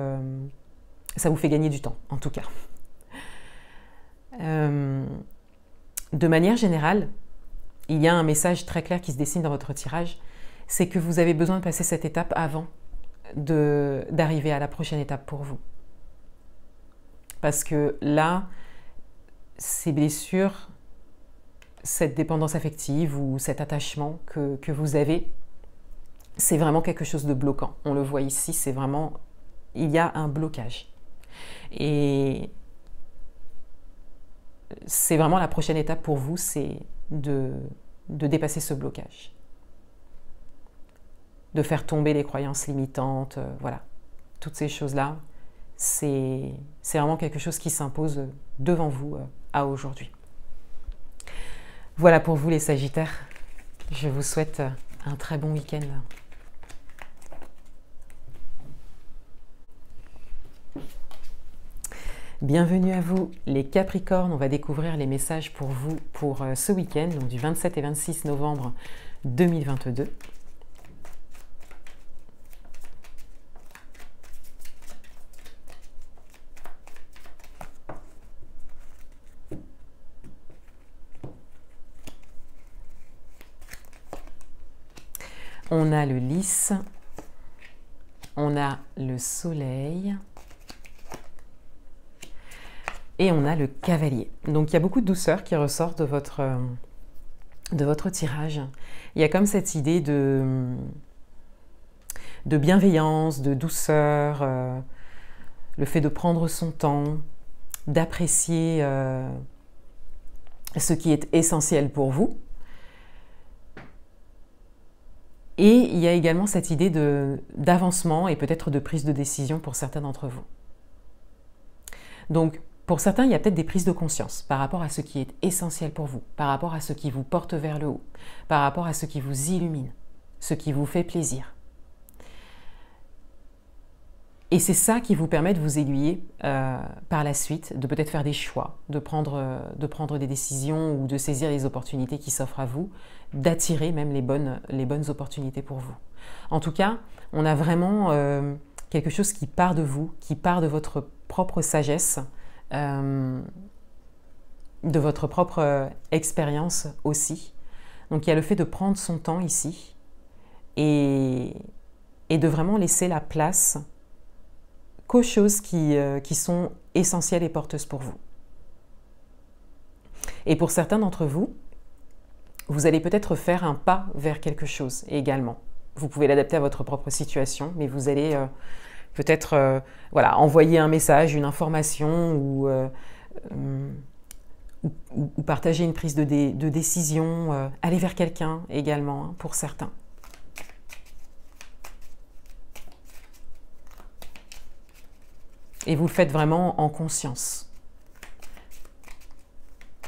ça vous fait gagner du temps, en tout cas. De manière générale, il y a un message très clair qui se dessine dans votre tirage, c'est que vous avez besoin de passer cette étape avant d'arriver à la prochaine étape pour vous. Parce que là, ces blessures, cette dépendance affective ou cet attachement que vous avez, c'est vraiment quelque chose de bloquant. On le voit ici, c'est vraiment... il y a un blocage. Et c'est vraiment la prochaine étape pour vous, c'est de dépasser ce blocage. De faire tomber les croyances limitantes, voilà. Toutes ces choses-là, c'est vraiment quelque chose qui s'impose devant vous à aujourd'hui. Voilà pour vous les Sagittaires. Je vous souhaite un très bon week-end. Bienvenue à vous les Capricornes. On va découvrir les messages pour vous pour ce week-end, donc du 27 et 26 novembre 2022. On a le lys, on a le soleil et on a le cavalier. Donc il y a beaucoup de douceur qui ressort de votre tirage. Il y a comme cette idée de bienveillance, de douceur, le fait de prendre son temps, d'apprécier ce qui est essentiel pour vous. Et il y a également cette idée d'avancement et peut-être de prise de décision pour certains d'entre vous. Donc, pour certains, il y a peut-être des prises de conscience par rapport à ce qui est essentiel pour vous, par rapport à ce qui vous porte vers le haut, par rapport à ce qui vous illumine, ce qui vous fait plaisir. Et c'est ça qui vous permet de vous aiguiller par la suite, de peut-être faire des choix, de prendre des décisions ou de saisir les opportunités qui s'offrent à vous, d'attirer même les bonnes opportunités pour vous. En tout cas, on a vraiment quelque chose qui part de vous, qui part de votre propre sagesse, de votre propre expérience aussi. Donc il y a le fait de prendre son temps ici et de vraiment laisser la place qu'aux choses qui sont essentielles et porteuses pour vous. Et pour certains d'entre vous, vous allez peut-être faire un pas vers quelque chose également. Vous pouvez l'adapter à votre propre situation, mais vous allez peut-être voilà, envoyer un message, une information ou partager une prise de décision, aller vers quelqu'un également, hein, pour certains. Et vous le faites vraiment en conscience.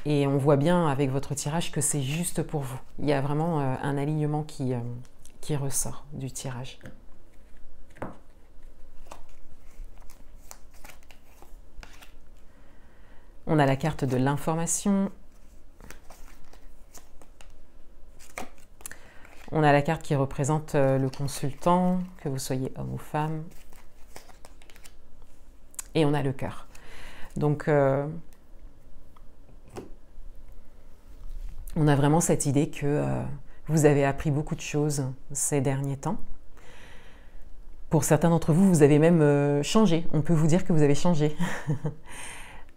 Et on voit bien avec votre tirage que c'est juste pour vous. Il y a vraiment un alignement qui ressort du tirage. On a la carte de l'information. On a la carte qui représente le consultant, que vous soyez homme ou femme. Et on a le cœur. Donc, on a vraiment cette idée que vous avez appris beaucoup de choses ces derniers temps. Pour certains d'entre vous, vous avez même changé. On peut vous dire que vous avez changé.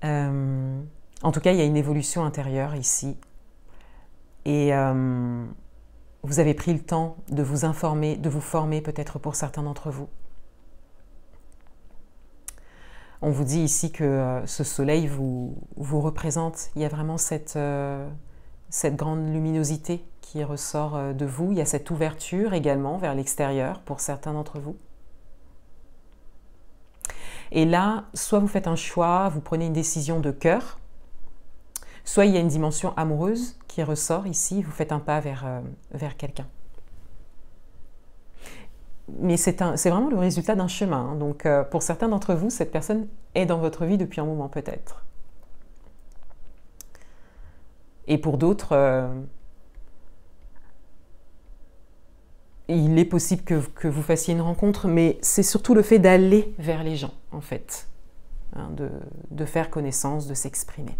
En tout cas, il y a une évolution intérieure ici. Et vous avez pris le temps de vous informer, de vous former peut-être pour certains d'entre vous. On vous dit ici que ce soleil vous représente. Il y a vraiment cette grande luminosité qui ressort de vous. Il y a cette ouverture également vers l'extérieur pour certains d'entre vous. Et là, soit vous faites un choix, vous prenez une décision de cœur, soit il y a une dimension amoureuse qui ressort ici, vous faites un pas vers quelqu'un. Mais c'est vraiment le résultat d'un chemin. Hein. Donc pour certains d'entre vous, cette personne est dans votre vie depuis un moment peut-être. Et pour d'autres, il est possible que vous fassiez une rencontre, mais c'est surtout le fait d'aller vers les gens, en fait. Hein, de faire connaissance, de s'exprimer.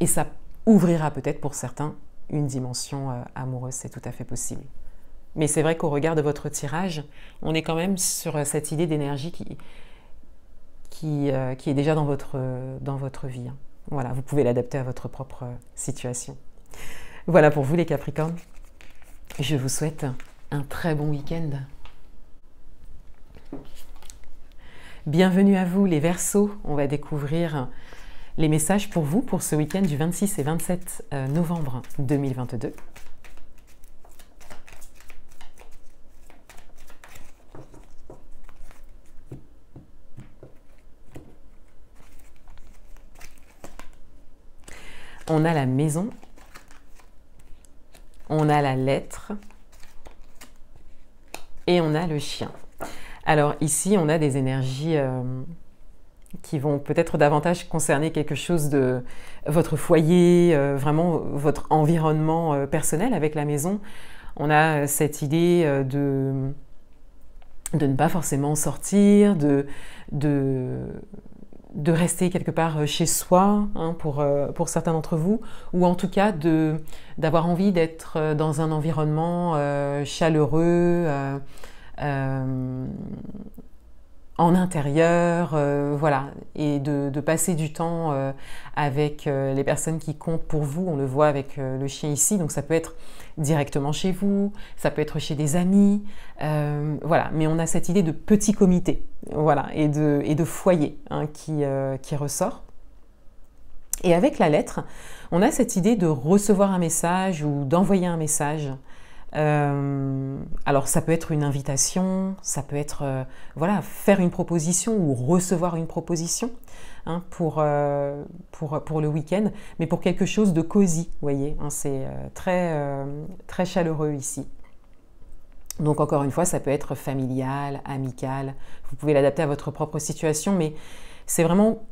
Et ça ouvrira peut-être pour certains une dimension amoureuse, c'est tout à fait possible. Mais c'est vrai qu'au regard de votre tirage, on est quand même sur cette idée d'énergie qui est déjà dans votre vie. Hein. Voilà, vous pouvez l'adapter à votre propre situation. Voilà pour vous les Capricornes. Je vous souhaite un très bon week-end. Bienvenue à vous les Verseaux. On va découvrir les messages pour vous pour ce week-end du 26 et 27 novembre 2022. On a la maison, on a la lettre et on a le chien. Alors ici, on a des énergies qui vont peut-être davantage concerner quelque chose de votre foyer, vraiment votre environnement personnel avec la maison. On a cette idée de ne pas forcément sortir, de rester quelque part chez soi, hein, pour certains d'entre vous, ou en tout cas d'avoir envie d'être dans un environnement chaleureux, en intérieur, voilà, et de passer du temps avec les personnes qui comptent pour vous. On le voit avec le chien ici, donc ça peut être directement chez vous, ça peut être chez des amis, voilà, mais on a cette idée de petit comité, voilà, et de foyer, hein, qui ressort. Et avec la lettre, on a cette idée de recevoir un message ou d'envoyer un message. Alors ça peut être une invitation, ça peut être voilà, faire une proposition ou recevoir une proposition, hein, pour le week-end, mais pour quelque chose de cosy, vous voyez, hein, c'est très chaleureux ici. Donc encore une fois, ça peut être familial, amical, vous pouvez l'adapter à votre propre situation, mais c'est vraiment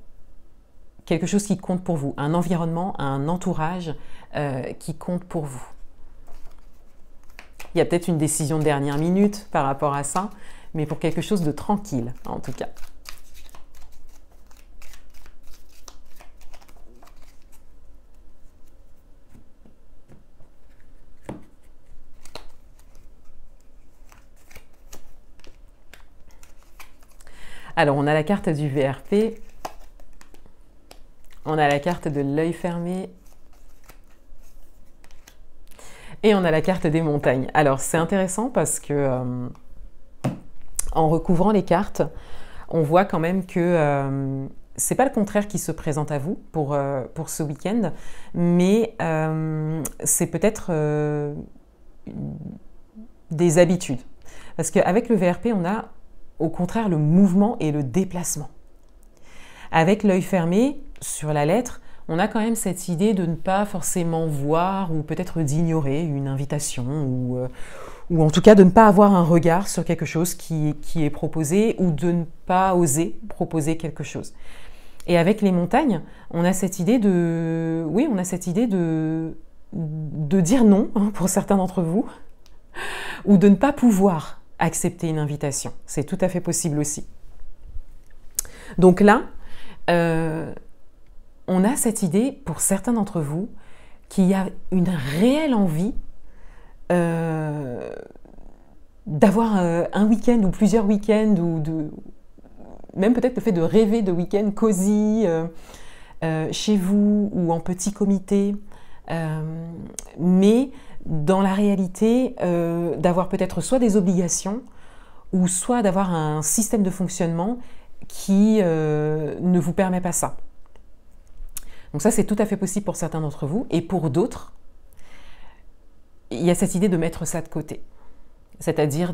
quelque chose qui compte pour vous, un environnement, un entourage qui compte pour vous. Il y a peut-être une décision de dernière minute par rapport à ça, mais pour quelque chose de tranquille, en tout cas. Alors, on a la carte du VRP, on a la carte de l'œil fermé, et on a la carte des montagnes. Alors, c'est intéressant parce que, en recouvrant les cartes, on voit quand même que c'est pas le contraire qui se présente à vous pour ce week-end, mais c'est peut-être des habitudes. Parce qu'avec le VRP, on a au contraire le mouvement et le déplacement. Avec l'œil fermé, sur la lettre, on a quand même cette idée de ne pas forcément voir ou peut-être d'ignorer une invitation ou en tout cas de ne pas avoir un regard sur quelque chose qui est proposé ou de ne pas oser proposer quelque chose. Et avec les montagnes, on a cette idée de... Oui, on a cette idée de dire non, hein, pour certains d'entre vous, ou de ne pas pouvoir accepter une invitation. C'est tout à fait possible aussi. Donc là, on a cette idée, pour certains d'entre vous, qu'il y a une réelle envie d'avoir un week-end ou plusieurs week-ends, ou même peut-être le fait de rêver de week-end cosy chez vous ou en petit comité, mais dans la réalité, d'avoir peut-être soit des obligations ou soit d'avoir un système de fonctionnement qui ne vous permet pas ça. Donc ça, c'est tout à fait possible pour certains d'entre vous. Et pour d'autres, il y a cette idée de mettre ça de côté. C'est-à-dire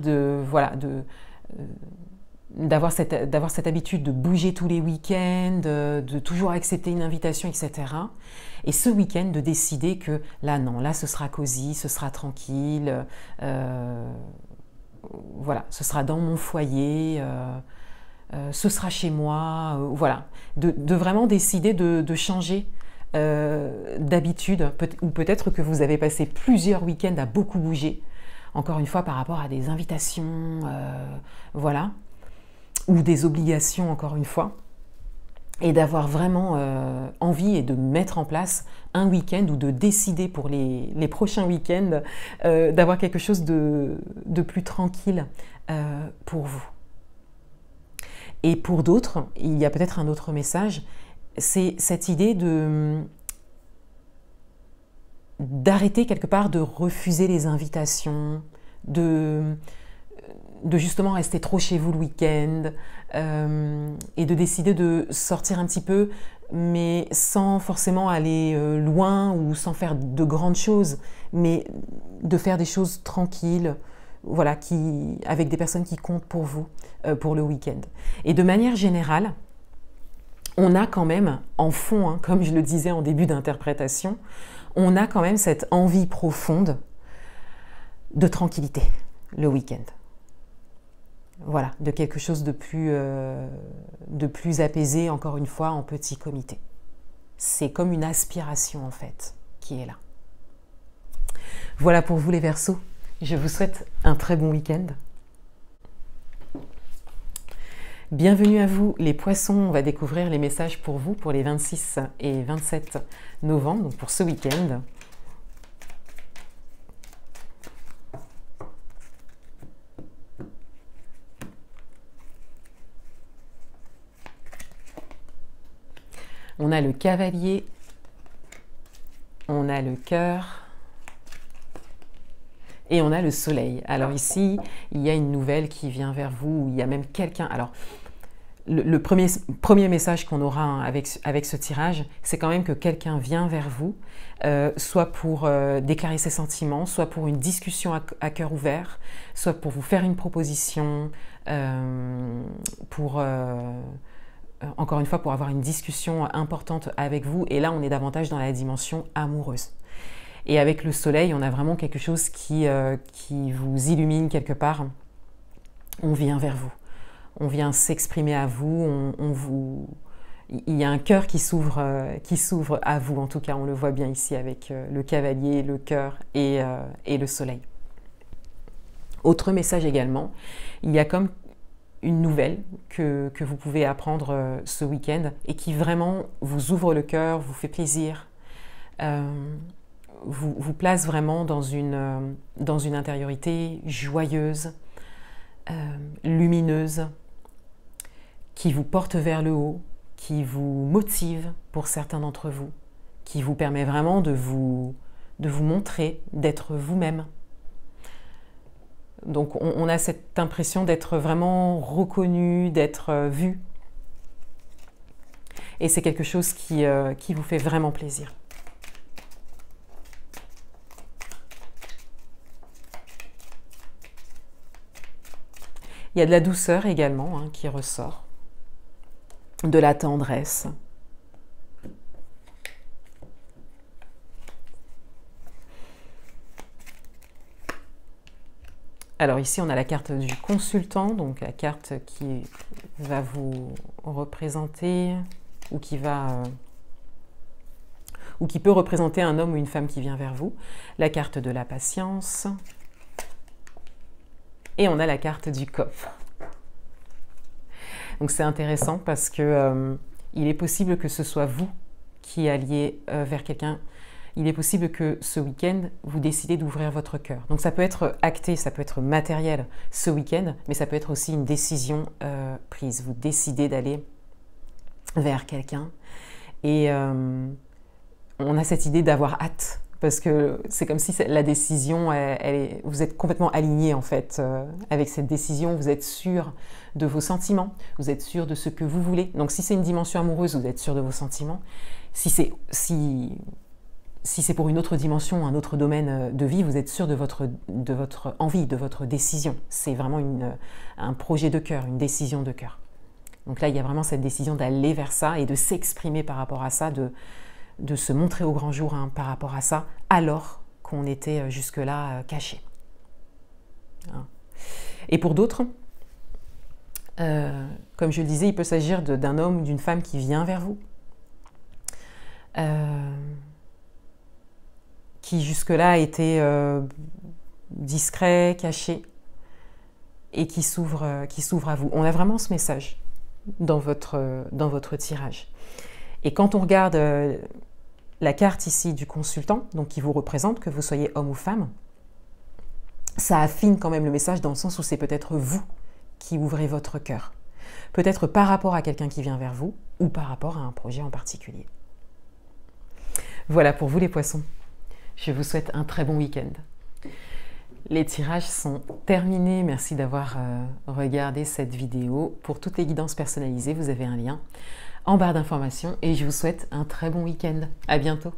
d'avoir cette habitude de bouger tous les week-ends, de toujours accepter une invitation, etc. Et ce week-end, de décider que là, non, là, ce sera cosy, ce sera tranquille, voilà, ce sera dans mon foyer, ce sera chez moi, voilà. De vraiment décider de changer d'habitude, ou peut-être que vous avez passé plusieurs week-ends à beaucoup bouger, encore une fois par rapport à des invitations, voilà, ou des obligations, encore une fois, et d'avoir vraiment envie et de mettre en place un week-end ou de décider pour les prochains week-ends d'avoir quelque chose de plus tranquille pour vous. Et pour d'autres, il y a peut-être un autre message, c'est cette idée d'arrêter quelque part de refuser les invitations, de justement rester trop chez vous le week-end et de décider de sortir un petit peu, mais sans forcément aller loin ou sans faire de grandes choses, mais de faire des choses tranquilles, voilà, avec des personnes qui comptent pour vous pour le week-end. Et de manière générale, on a quand même en fond, hein, comme je le disais en début d'interprétation, on a quand même cette envie profonde de tranquillité le week-end. Voilà, de quelque chose de plus apaisé, encore une fois, en petit comité. C'est comme une aspiration, en fait, qui est là. Voilà pour vous les Verseaux. Je vous souhaite un très bon week-end. Bienvenue à vous les Poissons. On va découvrir les messages pour vous pour les 26 et 27 novembre, donc pour ce week-end. On a le cavalier, on a le cœur et on a le soleil. Alors ici, il y a une nouvelle qui vient vers vous, ou il y a même quelqu'un. Alors, le premier message qu'on aura avec ce tirage, c'est quand même que quelqu'un vient vers vous, soit pour déclarer ses sentiments, soit pour une discussion à cœur ouvert, soit pour vous faire une proposition, encore une fois, pour avoir une discussion importante avec vous. Et là, on est davantage dans la dimension amoureuse. Et avec le soleil, on a vraiment quelque chose qui vous illumine quelque part. On vient vers vous. On vient s'exprimer à vous. Il y a un cœur qui s'ouvre à vous. En tout cas, on le voit bien ici avec le cavalier, le cœur et le soleil. Autre message également, il y a comme une nouvelle que vous pouvez apprendre ce week-end et qui vraiment vous ouvre le cœur, vous fait plaisir, vous place vraiment dans une intériorité joyeuse, lumineuse, qui vous porte vers le haut, qui vous motive pour certains d'entre vous, qui vous permet vraiment de vous montrer, d'être vous-même. Donc on a cette impression d'être vraiment reconnu, d'être vu. Et c'est quelque chose qui vous fait vraiment plaisir. Il y a de la douceur également hein, qui ressort, de la tendresse. Alors ici, on a la carte du consultant, donc la carte qui va vous représenter ou qui peut représenter un homme ou une femme qui vient vers vous. La carte de la patience. Et on a la carte du coffre. Donc c'est intéressant parce que il est possible que ce soit vous qui alliez vers quelqu'un. Il est possible que ce week-end, vous décidez d'ouvrir votre cœur. Donc ça peut être acté, ça peut être matériel ce week-end, mais ça peut être aussi une décision prise. Vous décidez d'aller vers quelqu'un et on a cette idée d'avoir hâte parce que c'est comme si la décision, vous êtes complètement aligné en fait avec cette décision, vous êtes sûr de vos sentiments, vous êtes sûr de ce que vous voulez. Donc si c'est une dimension amoureuse, vous êtes sûr de vos sentiments. Si c'est pour une autre dimension, un autre domaine de vie, vous êtes sûr de votre envie, de votre décision. C'est vraiment un projet de cœur, une décision de cœur. Donc là, il y a vraiment cette décision d'aller vers ça et de s'exprimer par rapport à ça, de se montrer au grand jour hein, par rapport à ça, alors qu'on était jusque-là caché. Hein. Et pour d'autres, comme je le disais, il peut s'agir d'un homme ou d'une femme qui vient vers vous, qui jusque-là a été discret, caché, et qui s'ouvre à vous. On a vraiment ce message dans votre tirage. Et quand on regarde la carte ici du consultant, donc qui vous représente, que vous soyez homme ou femme, ça affine quand même le message dans le sens où c'est peut-être vous qui ouvrez votre cœur. Peut-être par rapport à quelqu'un qui vient vers vous ou par rapport à un projet en particulier. Voilà pour vous les poissons. Je vous souhaite un très bon week-end. Les tirages sont terminés. Merci d'avoir regardé cette vidéo. Pour toutes les guidances personnalisées, vous avez un lien en barre d'informations et je vous souhaite un très bon week-end. À bientôt.